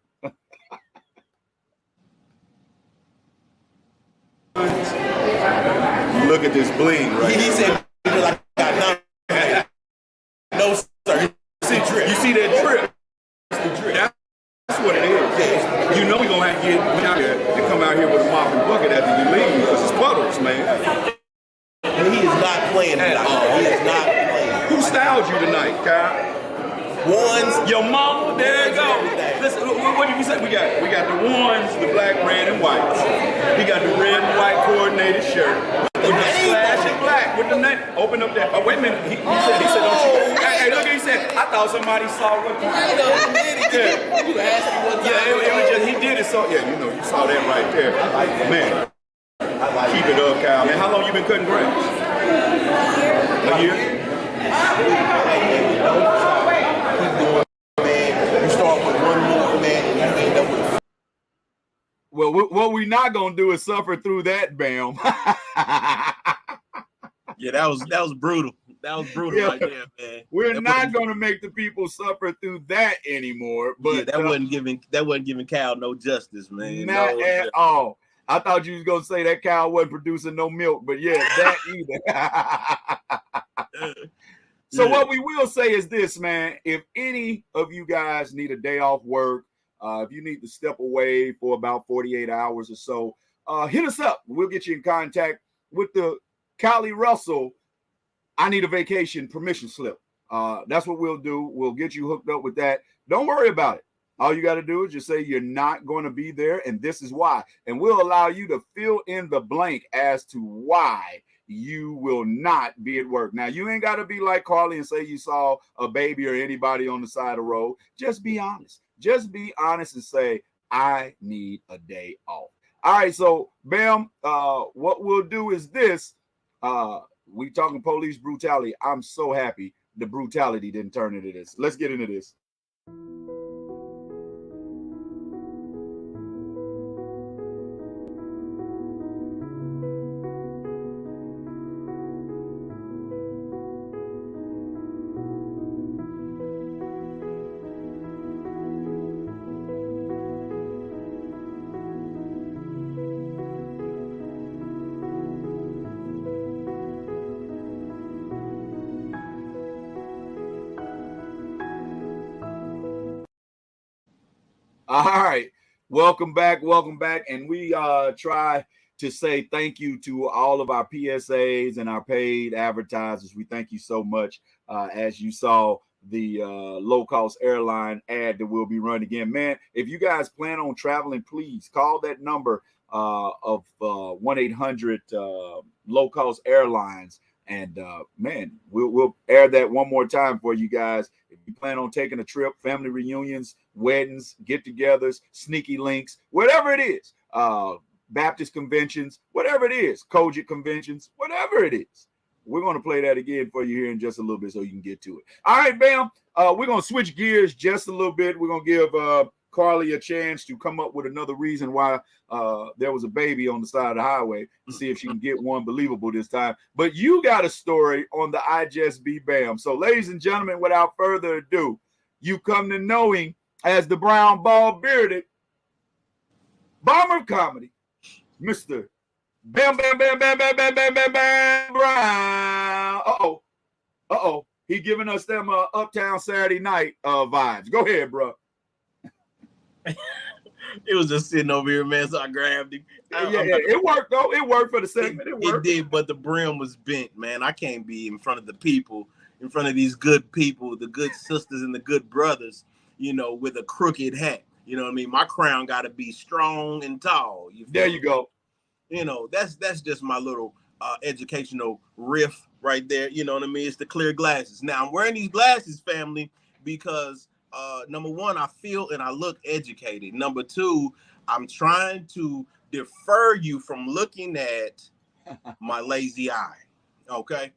Look at this bling, right? He said, like, no, sir. You see that drip? That's what it is. Yeah. You know we're going to have to get out here and come out here with a mop and bucket after you leave because it's puddles, man. And he is not playing at all. He is not playing. Who styled you tonight, Kyle? Ones. Your mama, there you go. Listen, what did you say? We got the ones, the black, red, and white. He got the red and white coordinated shirt. With the slash and black with the name. Open up that. Oh, wait a minute. He said, don't you? Hey, look, he said, I thought somebody saw what you did. You asked me what time. Yeah, it was just, he did it. So, yeah, you know, you saw that right there. Man, keep it up, Kyle. Man, how long you been cutting grass? A year? we're not gonna do is suffer through that, Bam. Yeah, that was brutal. That was brutal right there, man. We're not gonna make the people suffer through that anymore. But yeah, that wasn't giving Cal no justice, man. Not at all. I thought you was gonna say that cow wasn't producing no milk, but yeah, that either. So what we will say is this, man. If any of you guys need a day off work, if you need to step away for about 48 hours or so, hit us up. We'll get you in contact with the Carlee Russell I need a vacation permission slip. That's what we'll do. We'll get you hooked up with that. Don't worry about it. All you got to do is just say you're not going to be there, and this is why. And we'll allow you to fill in the blank as to why you will not be at work. Now, you ain't got to be like Carlee and say you saw a baby or anybody on the side of the road. Just be honest. Just be honest and say, I need a day off. All right, so, Bam, what we'll do is this. We talking police brutality. I'm so happy the brutality didn't turn into this. Let's get into this. All right, welcome back, and we try to say thank you to all of our PSAs and our paid advertisers. We thank you so much. As you saw the low-cost airline ad that we'll be running again, man. If you guys plan on traveling, please call that number of 1-800 low-cost airlines. And man, we'll air that one more time for you guys. If you plan on taking a trip, family reunions, weddings, get-togethers, sneaky links, whatever it is, Baptist conventions, whatever it is, Kojic conventions, whatever it is, we're going to play that again for you here in just a little bit so you can get to it. All right, Bam, we're going to switch gears just a little bit. We're going to give Carlee a chance to come up with another reason why there was a baby on the side of the highway to see if she can get one believable this time. But you got a story on the I Just Be Bam. So, ladies and gentlemen, without further ado, you come to knowing as the brown bald bearded bomber of comedy, Mr. Bam Bam Bam Bam Bam Bam Bam Bam Bam Brown. Uh-oh. He giving us them Uptown Saturday Night vibes. Go ahead, bro. It was just sitting over here, man, so I grabbed him. It worked, though. It worked for the segment. It did, but the brim was bent, man. I can't be in front of the people, in front of these good people, the good sisters and the good brothers, you know, with a crooked hat. You know what I mean? My crown got to be strong and tall. There you go. You know, that's just my little educational riff right there. You know what I mean? It's the clear glasses. Now, I'm wearing these glasses, family, because number one, I feel and I look educated. Number two, I'm trying to defer you from looking at my lazy eye. Okay?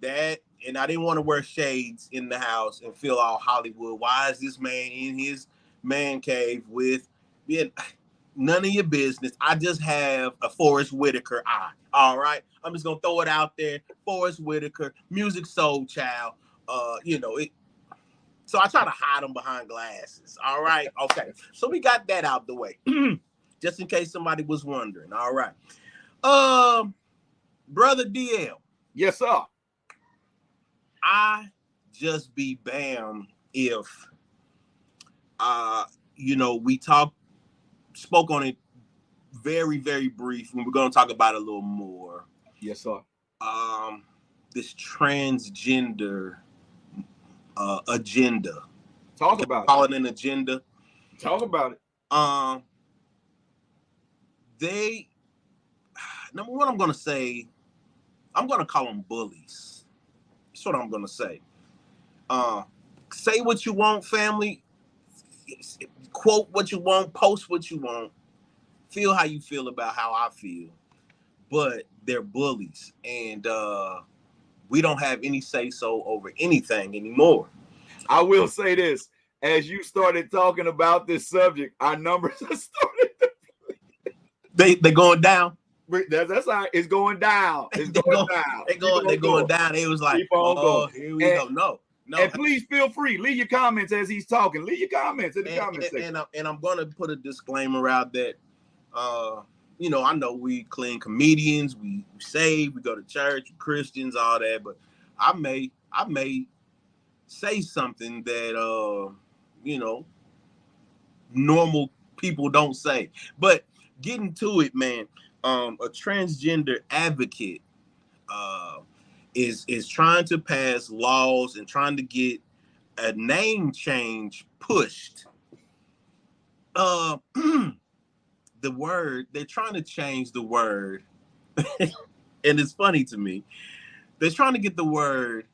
That, and I didn't want to wear shades in the house and feel all Hollywood. Why is this man in his man cave with none of your business? I just have a Forrest Whitaker eye. All right? I'm just going to throw it out there. Forrest Whitaker, music soul child. You know, it. So I try to hide them behind glasses. All right. Okay. So we got that out the way. Just in case somebody was wondering. All right. Brother DL. Yes, sir. I just be bam if you know, we spoke on it very, very brief, and we're gonna talk about it a little more. Yes, sir. This transgender agenda. Talk about it. Call it an agenda. Talk about it. They, number one, I'm going to say, I'm going to call them bullies. That's what I'm going to say. Say what you want, family. Quote what you want. Post what you want. Feel how you feel about how I feel. But they're bullies. And we don't have any say-so over anything anymore. I will say this. As you started talking about this subject, our numbers have started to They going down. That's how it's going down. It's going down. They're going down. They was like, oh, here we go. No. And please feel free. Leave your comments as he's talking. Leave your comments in the comment section. And I'm gonna put a disclaimer out that you know, I know we clean comedians, we save, we go to church, Christians, all that, but I may say something that you know, normal people don't say. But getting to it, man, a transgender advocate is trying to pass laws and trying to get a name change pushed. The word, they're trying to change the word, and it's funny to me. They're trying to get the word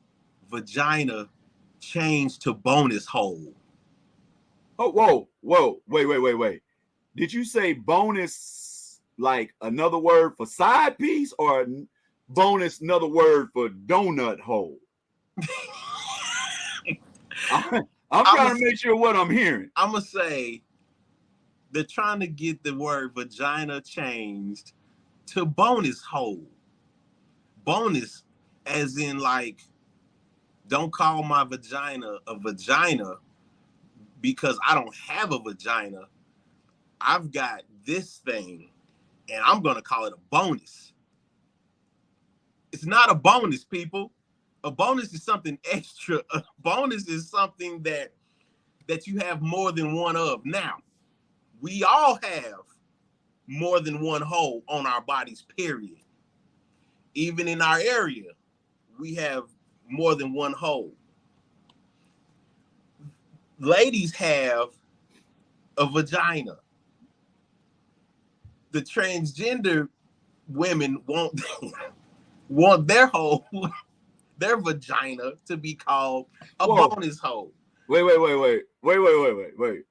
vagina changed to bonus hole. Oh, whoa, wait. Did you say bonus like another word for side piece, or bonus another word for donut hole? I'm trying to make sure what I'm hearing. I'm gonna say they're trying to get the word vagina changed to bonus hole. Bonus, as in like, don't call my vagina a vagina because I don't have a vagina. I've got this thing and I'm gonna call it a bonus. It's not a bonus, people. A bonus is something extra. A bonus is something that you have more than one of. Now, we all have more than one hole on our bodies, period. Even in our area, we have more than one hole. Ladies have a vagina. The transgender women want their hole, their vagina to be called a bonus hole. Wait.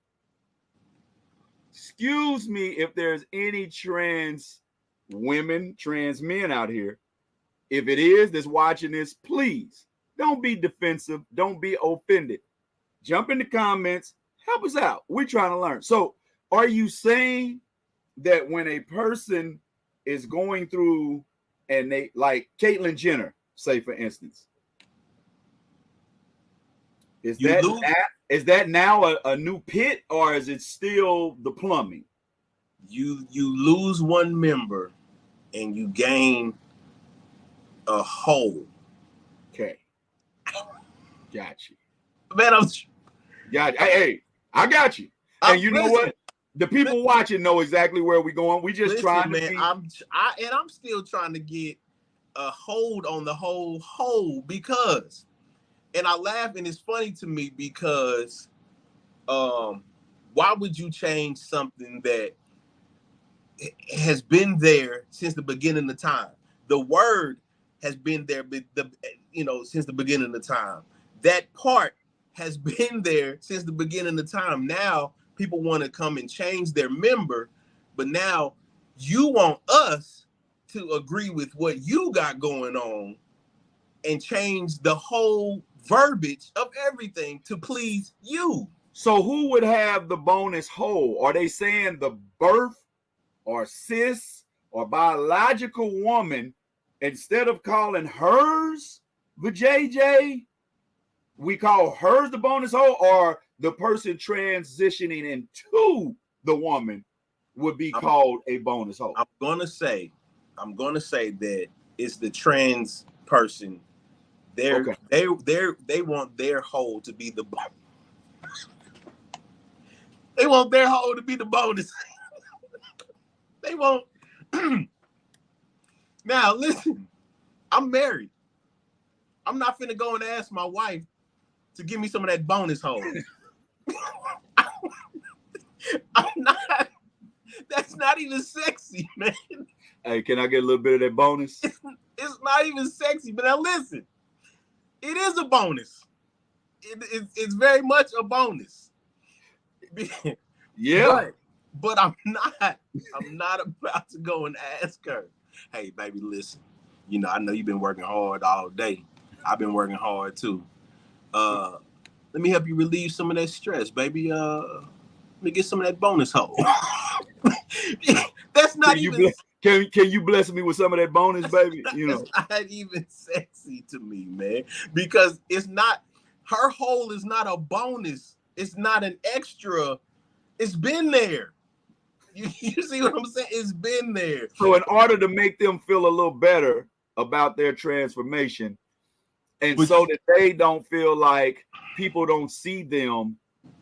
Excuse me if there's any trans women, trans men out here. If it is that's watching this, please don't be defensive. Don't be offended. Jump in the comments. Help us out. We're trying to learn. So are you saying that when a person is going through and they, like Caitlyn Jenner, say for instance, is that now a new pit, or is it still the plumbing? You lose one member and you gain a hole. Okay. Got you. Man, hey, I got you. And you know what? The people watching know exactly where we're going. We just trying to I'm still trying to get a hold on the whole hole, because, and I laugh, and it's funny to me because why would you change something that has been there since the beginning of time? The word has been there, since the beginning of time. That part has been there since the beginning of time. Now people want to come and change their member, but now you want us to agree with what you got going on and change the whole verbiage of everything to please you. So who would have the bonus hole? Are they saying the birth or cis or biological woman, instead of calling hers the JJ, we call hers the bonus hole, or the person transitioning into the woman would be called a bonus hole? I'm gonna say that it's the trans person. They want their hole to be the they want their hole to be the bonus. They want now listen, I'm married. I'm not finna go and ask my wife to give me some of that bonus hole. I'm not. That's not even sexy, man. Hey, can I get a little bit of that bonus? It's not even sexy, but now listen, it is a bonus. It's very much a bonus. Yeah. But I'm not about to go and ask her, hey, baby, listen, I know you've been working hard all day. I've been working hard too. Let me help you relieve some of that stress, baby. Let me get some of that bonus hole. They That's not even. Can you bless me with some of that bonus, baby? You know, it's not even sexy to me, man, because it's not. Her hole is not a bonus. It's not an extra. It's been there. You see what I'm saying? It's been there. So in order to make them feel a little better about their transformation, and so that they don't feel like people don't see them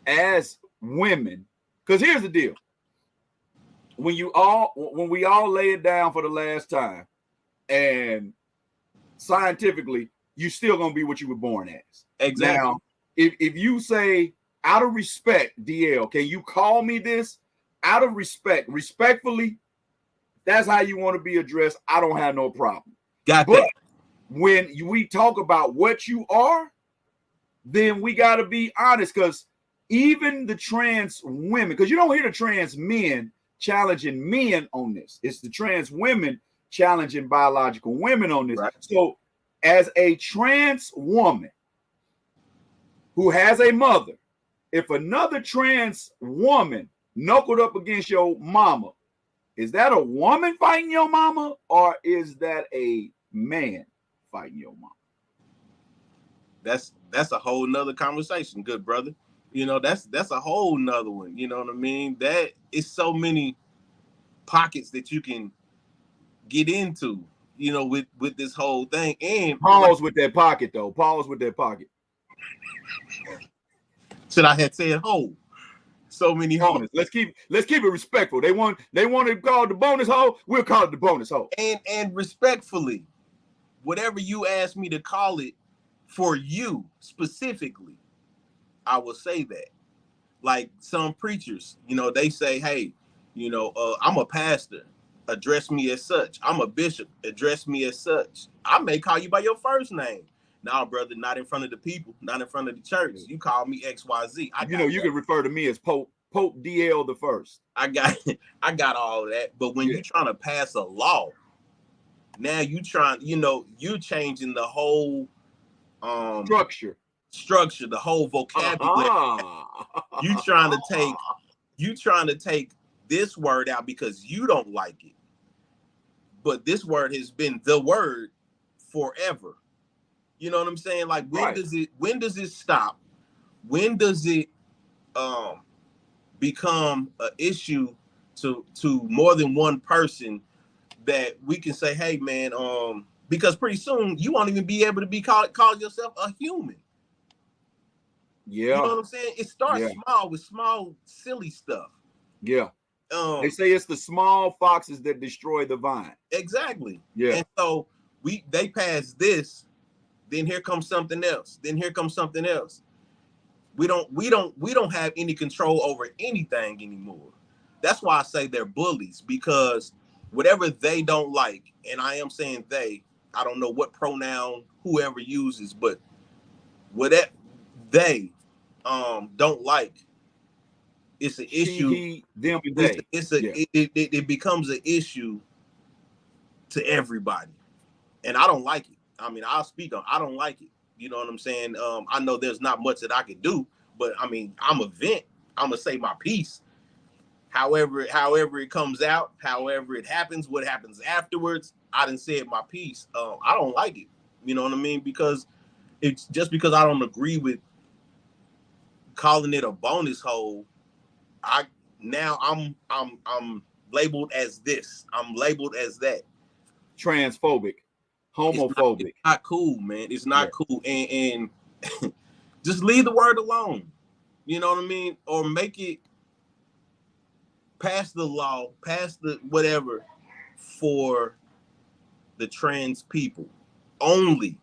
as women, because here's the deal. When we all lay it down for the last time, and scientifically, you're still gonna be what you were born as. Exactly. Now, if you say, out of respect, DL, can you call me this? Out of respectfully, that's how you want to be addressed. I don't have no problem. But that. When we talk about what you are, then we got to be honest, because even the trans women, because you don't hear the trans men challenging men on this. It's the trans women challenging biological women on this. Right. So as a trans woman who has a mother, if another trans woman knuckled up against your mama, is that a woman fighting your mama, or is that a man fighting your mama? That's a whole nother conversation, good brother. You know, that's a whole nother one. You know what I mean? That is so many pockets that you can get into, you know, with this whole thing. And pause with that pocket, though. Pause with that pocket. Should I have said hole? So many holes. Let's keep it respectful. They want to call it the bonus hole. We'll call it the bonus hole. And respectfully, whatever you ask me to call it for you specifically, I will say that. Like some preachers, you know, they say, hey, you know, I'm a pastor, address me as such. I'm a bishop, address me as such. I may call you by your first name. No, brother, not in front of the people, not in front of the church. You call me XYZ. You can refer to me as Pope DL the First. I got all of that. But when you're trying to pass a law, now you changing the whole structure, the whole vocabulary. You trying to take this word out because you don't like it. But this word has been the word forever. You know what I'm saying? Like when does it stop? When does it become an issue to more than one person that we can say, hey man, because pretty soon you won't even be able to call yourself a human. Yeah. You know what I'm saying? It starts small with small, silly stuff. Yeah. They say it's the small foxes that destroy the vine. Exactly. Yeah. And so they pass this. Then here comes something else. Then here comes something else. We don't have any control over anything anymore. That's why I say they're bullies, because whatever they don't like, and I am saying they, I don't know what pronoun whoever uses, but whatever they don't like, it's an issue. He, them, and they. It becomes an issue to everybody, and I don't like it. I mean, I'll speak on. I don't like it. You know what I'm saying? I know there's not much that I can do, but I mean, I'm a vent. I'm gonna say my piece. However it comes out, however it happens, what happens afterwards, I didn't say my piece. I don't like it. You know what I mean? Because it's just because I don't agree with calling it a bonus hole. I'm labeled as this. I'm labeled as that. Transphobic. Homophobic. It's not cool, man. It's not cool. And just leave the word alone. You know what I mean? Or make it pass the law, pass the whatever for the trans people only,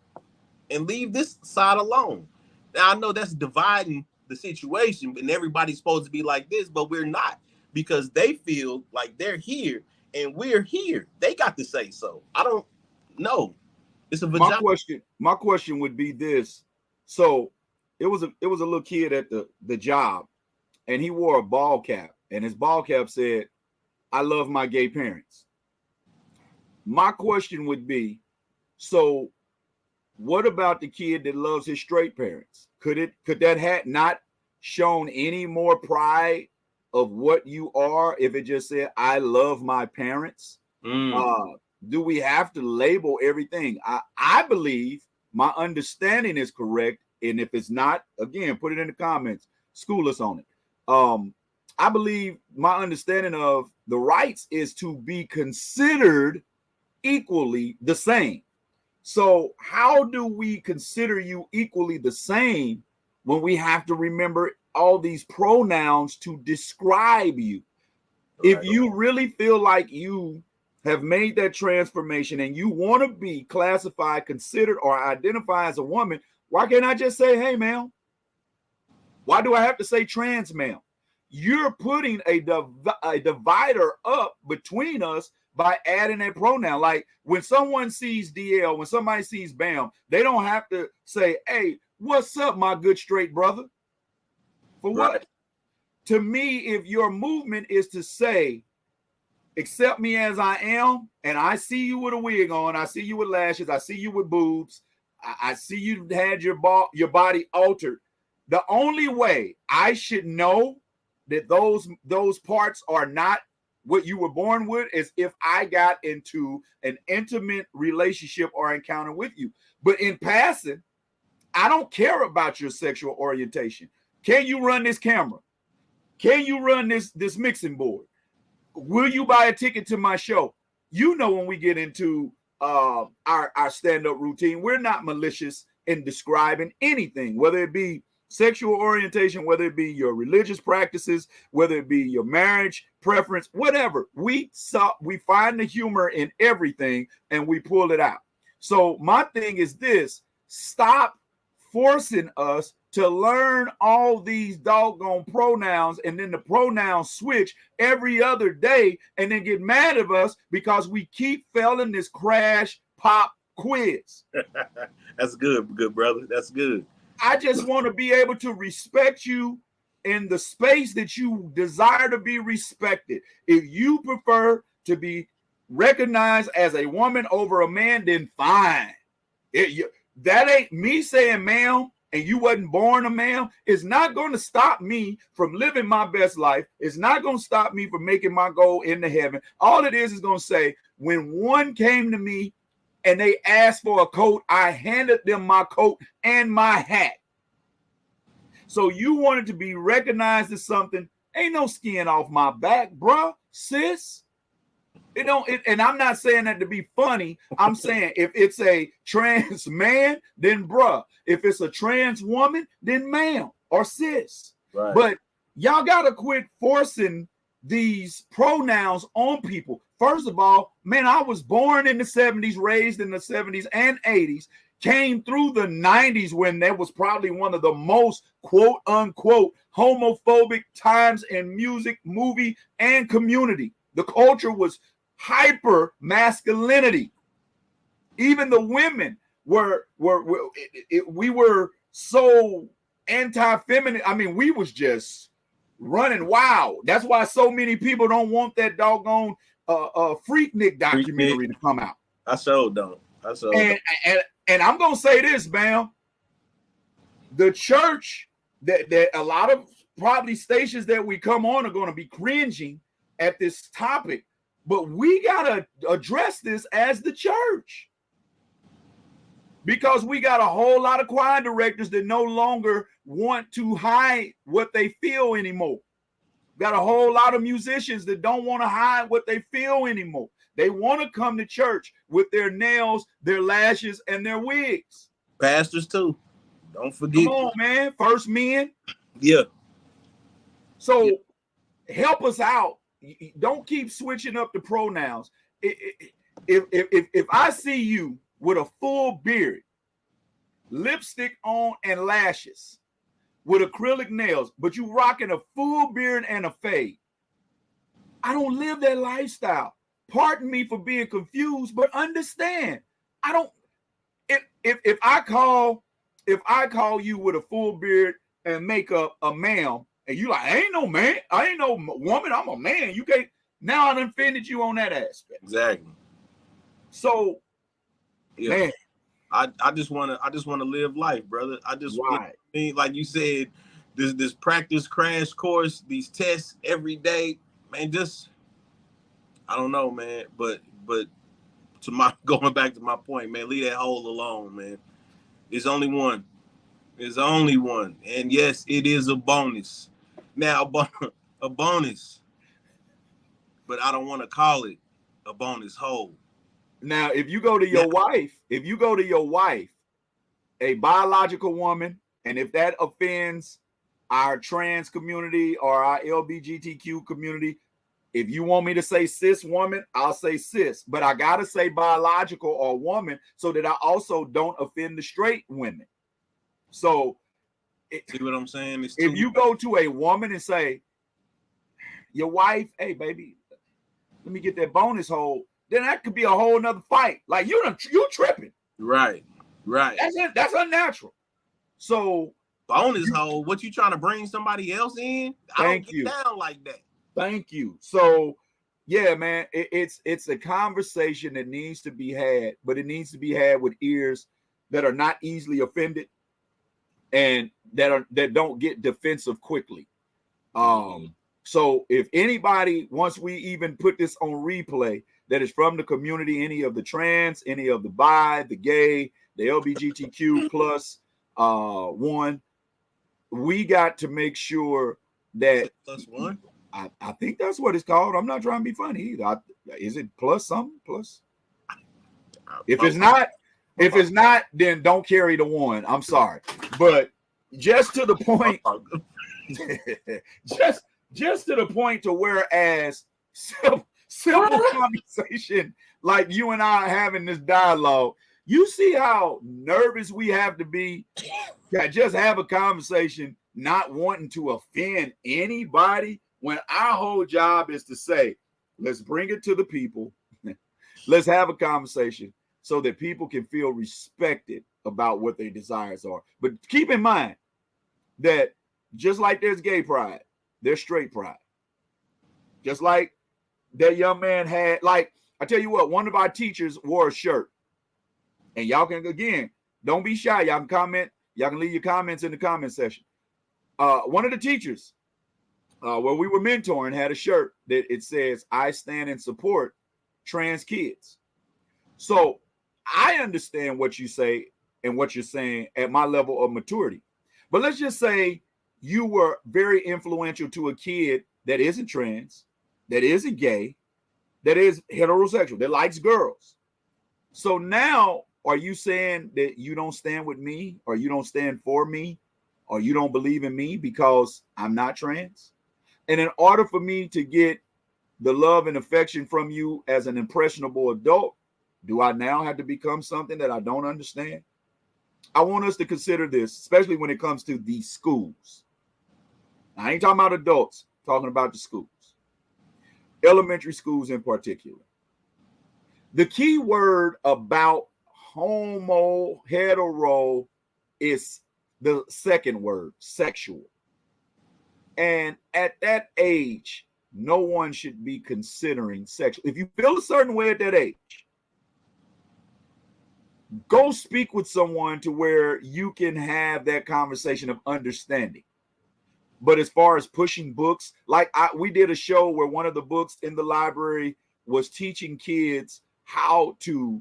and leave this side alone. Now I know that's dividing the situation, and everybody's supposed to be like this, but we're not, because they feel like they're here and we're here. They got to say so. I don't know. It's a vagina. My question would be this. So it was a little kid at the job, and he wore a ball cap, and his ball cap said, "I love my gay parents." My question would be, so what about the kid that loves his straight parents? Could that hat not shown any more pride of what you are if it just said, I love my parents? Do we have to label everything? I believe my understanding is correct. And if it's not, again, put it in the comments, school us on it. I believe my understanding of the rights is to be considered equally the same. So how do we consider you equally the same when we have to remember all these pronouns to describe you? If you really feel like you have made that transformation and you want to be classified, considered, or identify as a woman, why can't I just say, hey, ma'am? Why do I have to say trans ma'am? You're putting a divider up between us by adding a pronoun. Like when someone sees DL, when somebody sees Bam, they don't have to say, hey, what's up, my good straight brother? For what? To me, if your movement is to say, accept me as I am, and I see you with a wig on, I see you with lashes, I see you with boobs, I see you had your body altered. The only way I should know that those parts are not what you were born with is if I got into an intimate relationship or encounter with you. But in passing, I don't care about your sexual orientation. Can you run this camera? Can you run this mixing board? Will you buy a ticket to my show? You know, when we get into our stand-up routine, we're not malicious in describing anything, whether it be sexual orientation, whether it be your religious practices, whether it be your marriage preference, whatever. We find the humor in everything and we pull it out. So my thing is this: stop forcing us to learn all these doggone pronouns and then the pronouns switch every other day and then get mad at us because we keep failing this crash pop quiz. That's good brother. That's good. I just want to be able to respect you in the space that you desire to be respected. If you prefer to be recognized as a woman over a man, then fine. That ain't me saying ma'am and you wasn't born a ma'am. It's not going to stop me from living my best life. It's not going to stop me from making my goal into heaven. All it is going to say, when one came to me and they asked for a coat, I handed them my coat and my hat. So you wanted to be recognized as something. Ain't no skin off my back, bruh, sis. And I'm not saying that to be funny. I'm saying if it's a trans man, then bruh. If it's a trans woman, then ma'am or sis. Right. But y'all gotta quit forcing these pronouns on people. First of all, man, I was born in the 70s, raised in the 70s and 80s, came through the 90s when there was probably one of the most quote unquote homophobic times in music, movie, and community. The culture was hyper masculinity. Even the women we were so anti-feminine. I mean, we was just running wild. That's why so many people don't want that doggone Freaknik documentary to come out. I sure don't. And I'm gonna say this, Bam. The church that a lot of probably stations that we come on are going to be cringing at this topic, but we gotta address this as the church, because we got a whole lot of choir directors that no longer want to hide what they feel anymore. Got a whole lot of musicians that don't want to hide what they feel anymore. They want to come to church with their nails, their lashes, and their wigs. Pastors too. Don't forget. Come on, man. First men. Yeah. So help us out. Don't keep switching up the pronouns. If I see you with a full beard, lipstick on, and lashes, with acrylic nails, but you rocking a full beard and a fade, I don't live that lifestyle. Pardon me for being confused, but understand, I don't. If I call you with a full beard and makeup a ma'am, and you like, I ain't no man, I ain't no woman, I'm a man. You can't. Now I done offended you on that aspect. Exactly. So, yeah. Man, I just want to live life, brother. I just want, like you said, this practice crash course, these tests every day, man. Just I don't know, man. But to my going back to my point, man, leave that hole alone, man. It's only one. It's only one, and yes, it is a bonus. Now, a bonus, but I don't want to call it a bonus hole. Now, if you go to your wife, a biological woman, and if that offends our trans community or our LGBTQ community, if you want me to say cis woman, I'll say cis, but I gotta say biological or woman so that I also don't offend the straight women. So, see what I'm saying? If you go to a woman and say, your wife, hey baby, let me get that bonus hole, then that could be a whole nother fight. Like you tripping. Right. That's unnatural. So bonus hole, what you trying to bring somebody else in? I don't get down like that. Thank you. So yeah, man, it's a conversation that needs to be had, but it needs to be had with ears that are not easily offended and that don't get defensive quickly. So if anybody, once we even put this on replay, that is from the community, any of the trans, any of the bi, the gay, the LGBTQ plus one, we got to make sure that plus one. I think that's what it's called. I'm not trying to be funny either. Is it plus something? Plus? If it's not, then don't carry the one. I'm sorry, but just to the point, just to the point to whereas simple conversation like you and I are having this dialogue, you see how nervous we have to be to just have a conversation, not wanting to offend anybody, when our whole job is to say, let's bring it to the people. Let's have a conversation so that people can feel respected about what their desires are. But keep in mind that just like there's gay pride, there's straight pride. Just like that young man had, like, I tell you what, one of our teachers wore a shirt. And y'all can, again, don't be shy. Y'all can comment. Y'all can leave your comments in the comment section. One of the teachers where we were mentoring had a shirt that it says, I stand and support trans kids. So I understand what you say and what you're saying at my level of maturity. But let's just say you were very influential to a kid that isn't trans, that isn't gay, that is heterosexual, that likes girls. So now, are you saying that you don't stand with me, or you don't stand for me, or you don't believe in me because I'm not trans? And in order for me to get the love and affection from you as an impressionable adult, do I now have to become something that I don't understand? I want us to consider this, especially when it comes to the schools. I ain't talking about adults, talking about the schools, elementary schools in particular. The key word about homo, hetero is the second word, sexual. And at that age, no one should be considering sexual. If you feel a certain way at that age, go speak with someone to where you can have that conversation of understanding. But as far as pushing books, like we did a show where one of the books in the library was teaching kids how to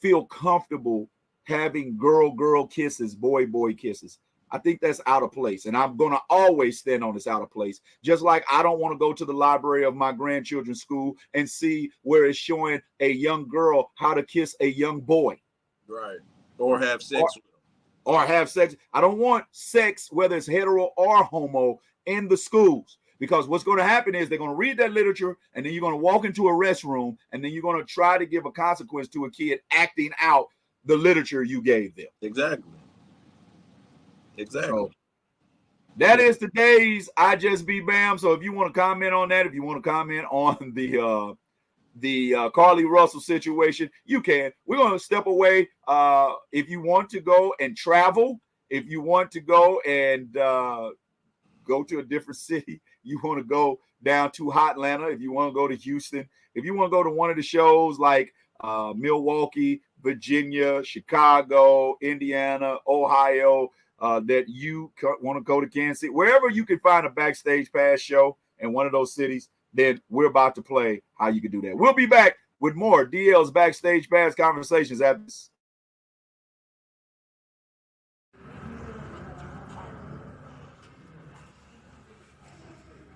feel comfortable having girl kisses, boy kisses. I think that's out of place. And I'm going to always stand on this out of place. Just like I don't want to go to the library of my grandchildren's school and see where it's showing a young girl how to kiss a young boy. Right. Or have sex. Or have sex. I don't want sex, whether it's hetero or homo, in the schools. Because what's going to happen is they're going to read that literature, and then you're going to walk into a restroom, and then you're going to try to give a consequence to a kid acting out the literature you gave them. Exactly. So that is today's I Just Be Bam. So if you want to comment on that, if you want to comment on the Carlee Russell situation, you can. We're going to step away. If you want to go and travel, if you want to go and go to a different city, you want to go down to Atlanta, if you want to go to Houston, if you want to go to one of the shows like Milwaukee, Virginia, Chicago, Indiana, Ohio, that you want to go to Kansas City, wherever you can find a Backstage Pass show in one of those cities, then we're about to play how you can do that. We'll be back with more DL's Backstage Pass conversations after this.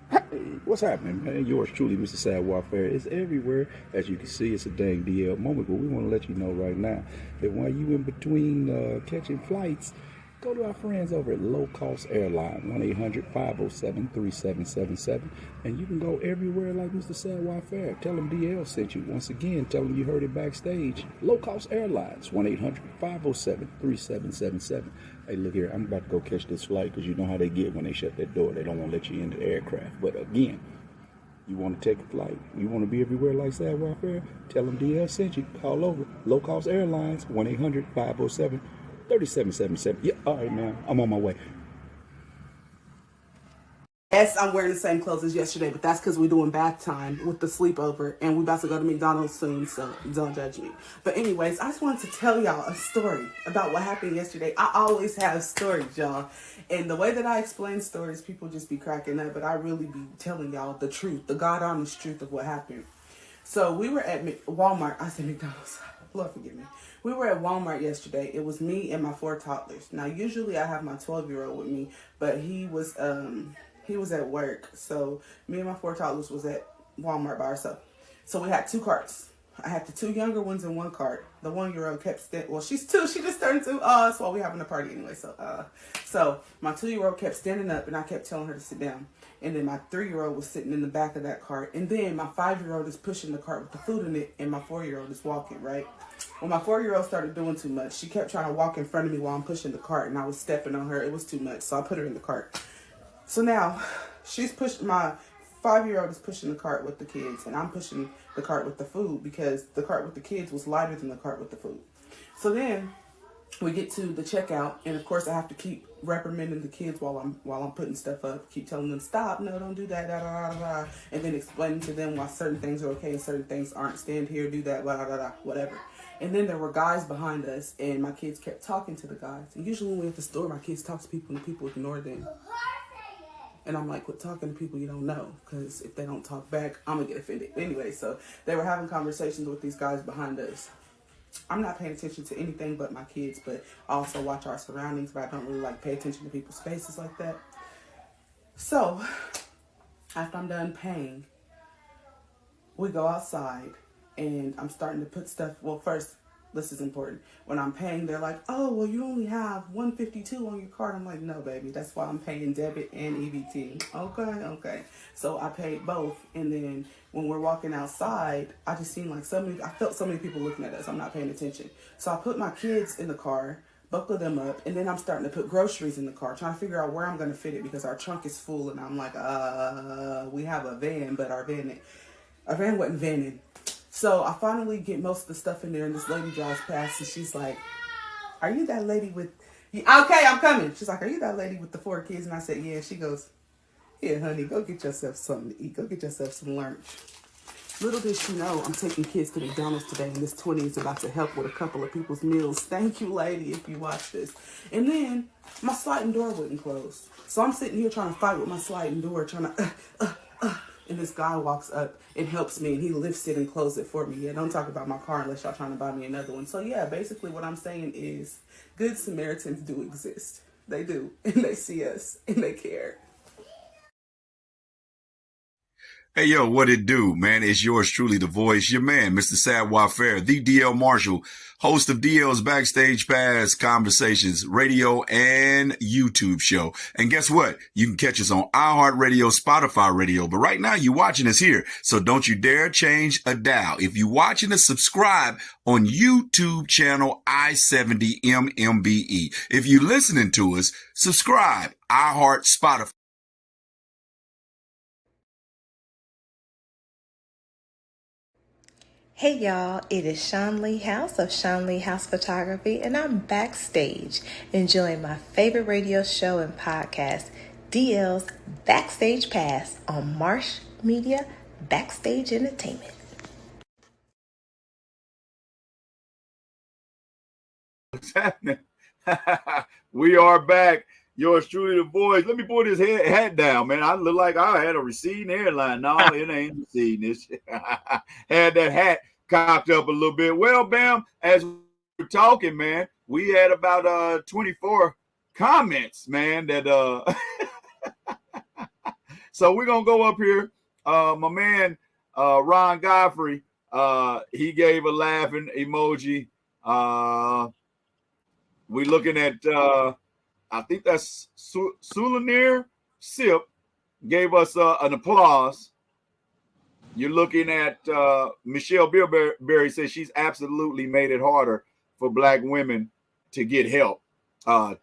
Hey, what's happening, man? Yours truly, Mr. Sad Warfare, is everywhere. As you can see, it's a dang DL moment, but we want to let you know right now that while you in between catching flights, go to our friends over at Low Cost Airline, 1-800-507-3777, and you can go everywhere like Mr. Sad Warfare. Tell them DL sent you. Once again, tell them you heard it backstage. Low Cost Airlines, 1-800-507-3777. Hey, look here, I'm about to go catch this flight because you know how they get when they shut that door. They don't want to let you in the aircraft. But again, you want to take a flight, you want to be everywhere like Sad Warfare, tell them DL sent you. Call over Low Cost Airlines, 1-800-507-3777. Yeah, all right, man. I'm on my way. Yes, I'm wearing the same clothes as yesterday, but that's because we're doing bath time with the sleepover, and we're about to go to McDonald's soon, so don't judge me. But anyways, I just wanted to tell y'all a story about what happened yesterday. I always have stories, y'all. And the way that I explain stories, people just be cracking up, but I really be telling y'all the truth, the God-honest truth of what happened. So we were at Walmart. I said McDonald's. Lord forgive me. We were at Walmart yesterday. It was me and my 4 toddlers. Now, usually I have my 12-year-old with me, but he was at work. So me and my 4 toddlers was at Walmart by ourselves. So we had 2 carts. I had the 2 younger ones in one cart. The 1-year-old kept she's 2. She just turned 2. That's why we having a party anyway. So my 2-year-old kept standing up, and I kept telling her to sit down. And then my 3-year-old was sitting in the back of that cart. And then my 5-year-old is pushing the cart with the food in it, and my 4-year-old is walking, right? When my 4-year-old started doing too much, she kept trying to walk in front of me while I'm pushing the cart, and I was stepping on her. It was too much, so I put her in the cart. So now my 5-year-old is pushing the cart with the kids, and I'm pushing the cart with the food because the cart with the kids was lighter than the cart with the food. So then we get to the checkout, and of course I have to keep reprimanding the kids while I'm putting stuff up, keep telling them stop, no, don't do that, da, da, da, da, and then explaining to them why certain things are okay and certain things aren't. Stand here, do that, blah, blah, blah, whatever. And then there were guys behind us, and my kids kept talking to the guys. And usually when we're at the store, my kids talk to people and people ignore them. And I'm like, quit talking to people you don't know, because if they don't talk back, I'm going to get offended. Anyway, so they were having conversations with these guys behind us. I'm not paying attention to anything but my kids, but I also watch our surroundings, but I don't really like pay attention to people's faces like that. So after I'm done paying, we go outside, and I'm starting to put stuff. Well, first, this is important. When I'm paying, they're like, oh, well, you only have $152 on your card. I'm like, no, baby, that's why I'm paying debit and EBT. Okay. So I paid both. And then when we're walking outside, I just seen I felt so many people looking at us. I'm not paying attention. So I put my kids in the car, buckle them up, and then I'm starting to put groceries in the car, trying to figure out where I'm going to fit it because our trunk is full. And I'm like, we have a van, but our van wasn't vanning. So I finally get most of the stuff in there, and this lady drives past, and she's like, are you that lady with... Okay, I'm coming. She's like, are you that lady with the 4 kids? And I said, yeah. She goes, here, honey, go get yourself something to eat. Go get yourself some lunch. Little did she know, I'm taking kids to McDonald's today, and this 20 is about to help with a couple of people's meals. Thank you, lady, if you watch this. And then my sliding door wouldn't close. So I'm sitting here trying to fight with my sliding door, trying to... And this guy walks up and helps me, and he lifts it and closes it for me. Yeah, don't talk about my car unless y'all trying to buy me another one. So yeah, basically what I'm saying is good Samaritans do exist. They do. And they see us and they care. Hey, yo, what it do, man? It's yours truly, the voice, your man, Mr. Sad Warfare, the DL Marshall, host of DL's Backstage Pass Conversations radio and YouTube show. And guess what? You can catch us on iHeartRadio, Spotify Radio. But right now, you're watching us here, so don't you dare change a dial. If you're watching us, subscribe on YouTube channel I70MMBE. If you're listening to us, subscribe iHeart, Spotify. Hey y'all, it is Shanlee House of Shanlee House Photography, and I'm backstage enjoying my favorite radio show and podcast, DL's Backstage Pass on Marsh Media Backstage Entertainment. What's happening? We are back. Yours truly, the voice. Let me pull this hat down, man. I look like I had a receding hairline. No, it ain't receding. This had that hat cocked up a little bit. Well, Bam, as we're talking, man, we had about 24 comments, man. That so we're gonna go up here. My man Ron Godfrey, he gave a laughing emoji. We looking at I think that's Souvenir Sip gave us an applause. You're looking at Michelle Bilberry says she's absolutely made it harder for Black women to get help.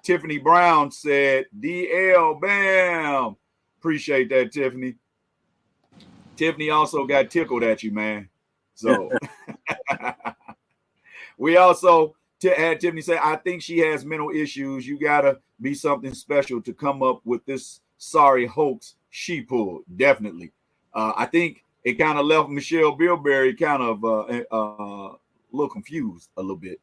Tiffany Brown said, DL, bam. Appreciate that, Tiffany. Tiffany also got tickled at you, man. So we also had Tiffany say, I think she has mental issues. You got to be something special to come up with this sorry hoax she pulled. Definitely. I think it kind of left Michelle Bilberry kind of a little confused a little bit.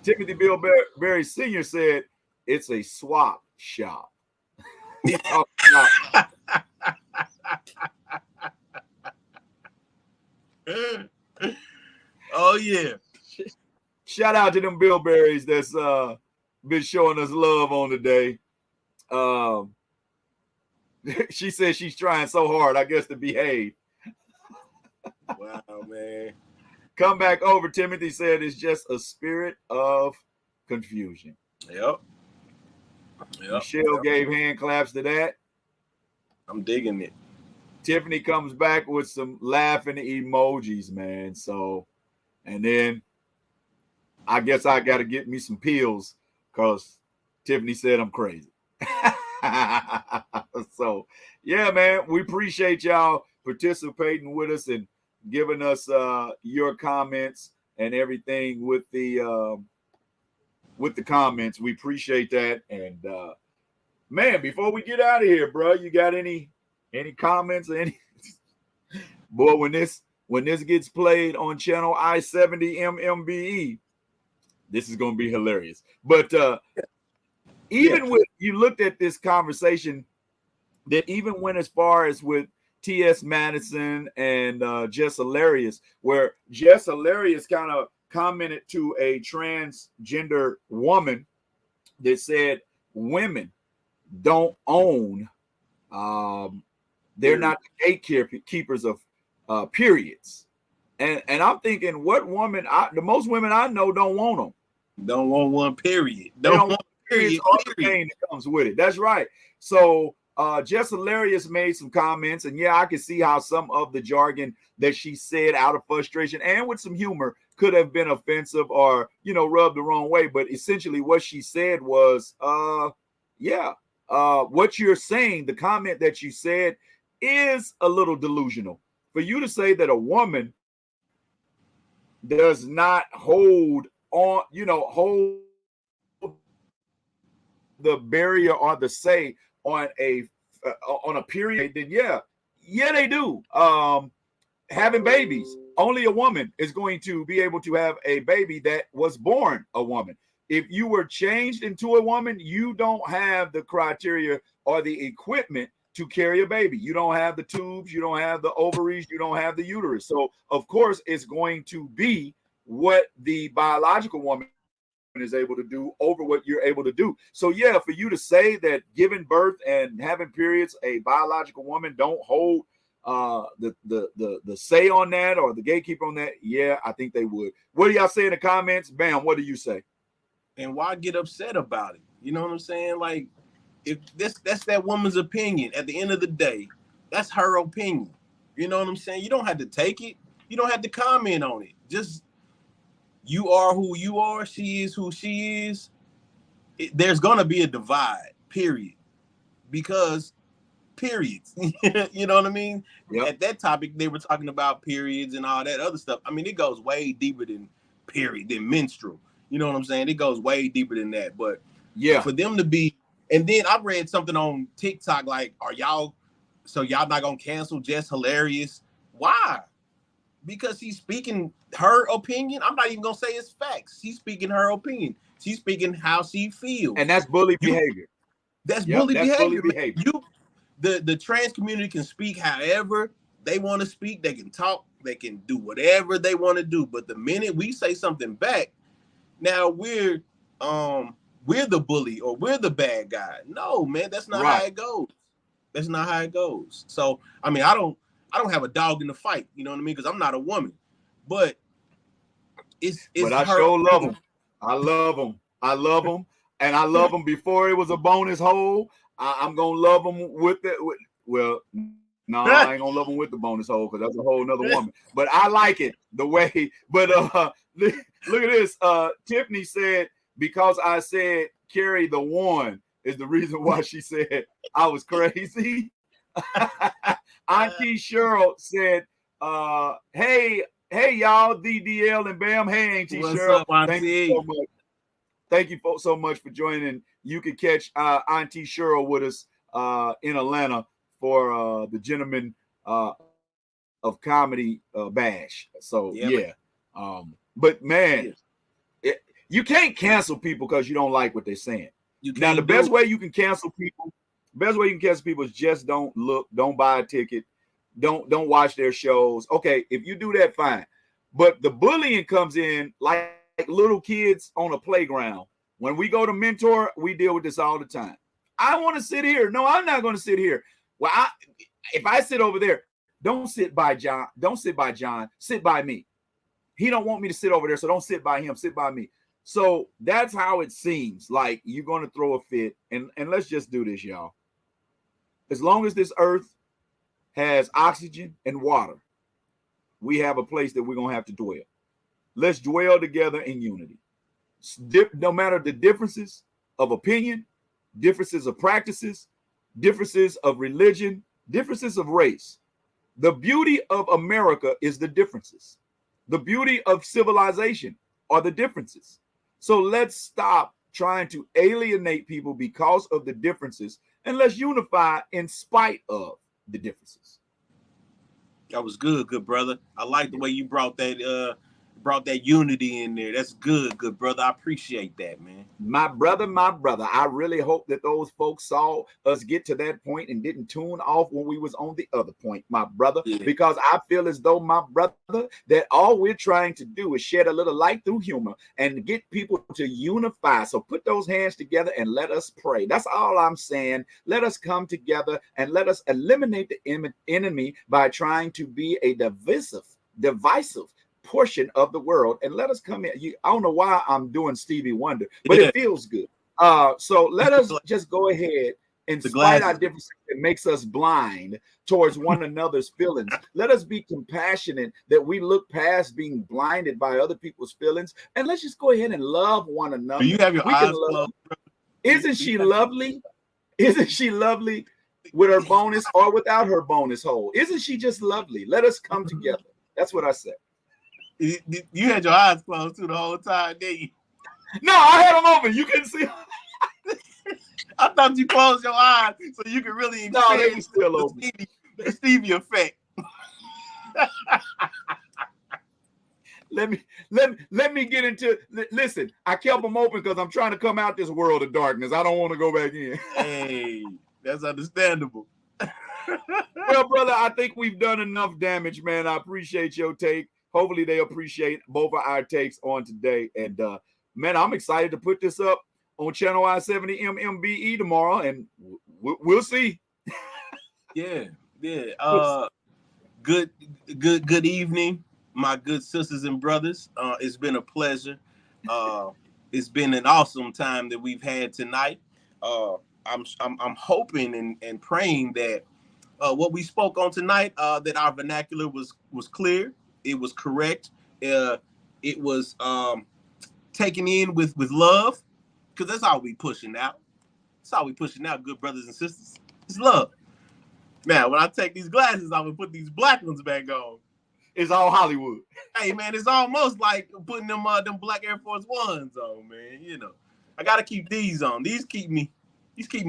Timothy Bilberry Sr. said, it's a swap shop. He talked about oh yeah. Shout out to them Bilberries that's been showing us love on today. She says she's trying so hard, I guess, to behave. Wow, man. Come back over. Timothy said it's just a spirit of confusion. Yep. Michelle gave hand claps to that. I'm digging it. Tiffany comes back with some laughing emojis, man. So, and then I guess I got to get me some pills because Tiffany said I'm crazy. So, yeah, man, we appreciate y'all participating with us and giving us your comments and everything with the comments. We appreciate that. And man, before we get out of here, bro, you got any comments or any boy, when this gets played on channel I-70 MMBE, this is gonna be hilarious. But even with you looked at this conversation that even went as far as with T.S. Madison and Jess Hilarious, where Jess Hilarious kind of commented to a transgender woman that said women don't own, they're not the gatekeepers of periods. And I'm thinking, what woman, the most women I know don't want them. Don't want one, period. Don't want periods or the pain that comes with it. That's right. So Jess Hilarious made some comments, and yeah, I can see how some of the jargon that she said out of frustration and with some humor could have been offensive or, rubbed the wrong way. But essentially what she said was, what you're saying, the comment that you said is a little delusional. For you to say that a woman does not hold on, hold the barrier or the say on a period, then yeah, they do. Having babies, only a woman is going to be able to have a baby that was born a woman. If you were changed into a woman, you don't have the criteria or the equipment to carry a baby. You don't have the tubes, you don't have the ovaries, you don't have the uterus. So of course it's going to be what the biological woman is able to do over what you're able to do. So yeah, for you to say that giving birth and having periods, a biological woman don't hold the say on that or the gatekeeper on that, yeah, I think they would. What do y'all say in the comments? Bam, what do you say? And why get upset about it? You know what I'm saying? Like, if that's that woman's opinion. At the end of the day, that's her opinion. You know what I'm saying? You don't have to take it. You don't have to comment on it. Just, you are who you are. She is who she is. There's gonna be a divide, period. Because periods. You know what I mean? Yep. At that topic, they were talking about periods and all that other stuff. I mean, it goes way deeper than menstrual. You know what I'm saying? It goes way deeper than that. But yeah, for them to be, and then I read something on TikTok like, y'all not gonna cancel Jess Hilarious? Why? because she's speaking her opinion. I'm not even gonna say it's facts. She's speaking her opinion. She's speaking how she feels, and that's bully behavior. That's Yep, bully that's behavior. bully behavior. The trans community can speak however they want to speak. They can talk. They can do whatever they want to do. But the minute we say something back, now we're the bully or we're the bad guy. No, man, that's not how it goes. That's not how it goes. So I mean, I don't have a dog in the fight. You know what I mean? Because I'm not a woman. But but I sure love them. I love them. I love them. And I love them before it was a bonus hole. I'm going to love them with it. Well, no, I ain't going to love them with the bonus hole because that's a whole nother woman. But I like it the way. But look at this. Tiffany said, because I said carry the one is the reason why she said I was crazy. Auntie Cheryl said, hey, y'all, DDL and Bam. Hey, Auntie Cheryl. Thank you so much. Thank you so much for joining. You can catch Auntie Cheryl with us in Atlanta for the Gentlemen of Comedy Bash. So, yeah. But, man, you can't cancel people because you don't like what they're saying. Now, the best way you can cancel people is just don't look, don't buy a ticket, don't watch their shows. Okay, if you do that, fine. But the bullying comes in like little kids on a playground. When we go to mentor, we deal with this all the time. I want to sit here. No, I'm not going to sit here. Well, if I sit over there, don't sit by John. Don't sit by John. Sit by me. He don't want me to sit over there, so don't sit by him. Sit by me. So that's how it seems like you're going to throw a fit. And let's just do this, y'all. As long as this earth has oxygen and water, we have a place that we're going to have to dwell. Let's dwell together in unity. No matter the differences of opinion, differences of practices, differences of religion, differences of race. The beauty of America is the differences. The beauty of civilization are the differences. So let's stop trying to alienate people because of the differences, and let's unify in spite of the differences. That was good brother. I like the way you brought that unity in there. That's good brother. I appreciate that, man. My brother. I really hope that those folks saw us get to that point and didn't tune off when we was on the other point, my brother, because I feel as though, my brother, that all we're trying to do is shed a little light through humor and get people to unify. So put those hands together and let us pray. That's all I'm saying. Let us come together and let us eliminate the enemy by trying to be a divisive portion of the world, and let us come in. I don't know why I'm doing Stevie Wonder, but it feels good. So let us just go ahead and spite our differences that makes us blind towards one another's feelings. Let us be compassionate that we look past being blinded by other people's feelings, and let's just go ahead and love one another. Do you have your eyes closed? Isn't she lovely? Isn't she lovely with her bonus or without her bonus hole? Isn't she just lovely? Let us come together. That's what I said. You had your eyes closed too the whole time, didn't you? No, I had them open. You couldn't see. I thought you closed your eyes so you could really experience they were still open. The Stevie effect. Let me get into. Listen, I kept them open because I'm trying to come out this world of darkness. I don't want to go back in. Hey, that's understandable. Well, brother, I think we've done enough damage, man. I appreciate your take. Hopefully they appreciate both of our takes on today. And man, I'm excited to put this up on channel I-70 MMBE tomorrow, and we'll see. Yeah. Good evening, my good sisters and brothers. It's been a pleasure. It's been an awesome time that we've had tonight. I'm hoping and praying that what we spoke on tonight, that our vernacular was clear. It was correct. It was taken in with love, because that's all we pushing out. That's all we pushing out, good brothers and sisters. It's love. Man, when I take these glasses off and put these black ones back on, it's all Hollywood. Hey, man, it's almost like putting them black Air Force Ones on, man. You know, I gotta keep these on. These keep me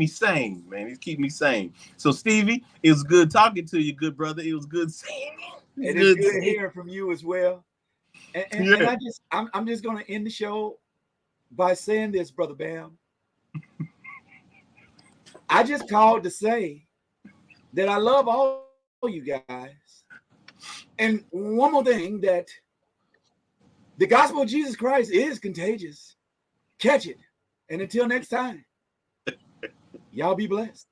sane, man. These keep me sane. So, Stevie, it was good talking to you, good brother. It was good seeing you. And it's good hearing from you as well. And I'm just gonna end the show by saying this, Brother Bam. I just called to say that I love all you guys. And one more thing, that the gospel of Jesus Christ is contagious. Catch it. And until next time, y'all be blessed.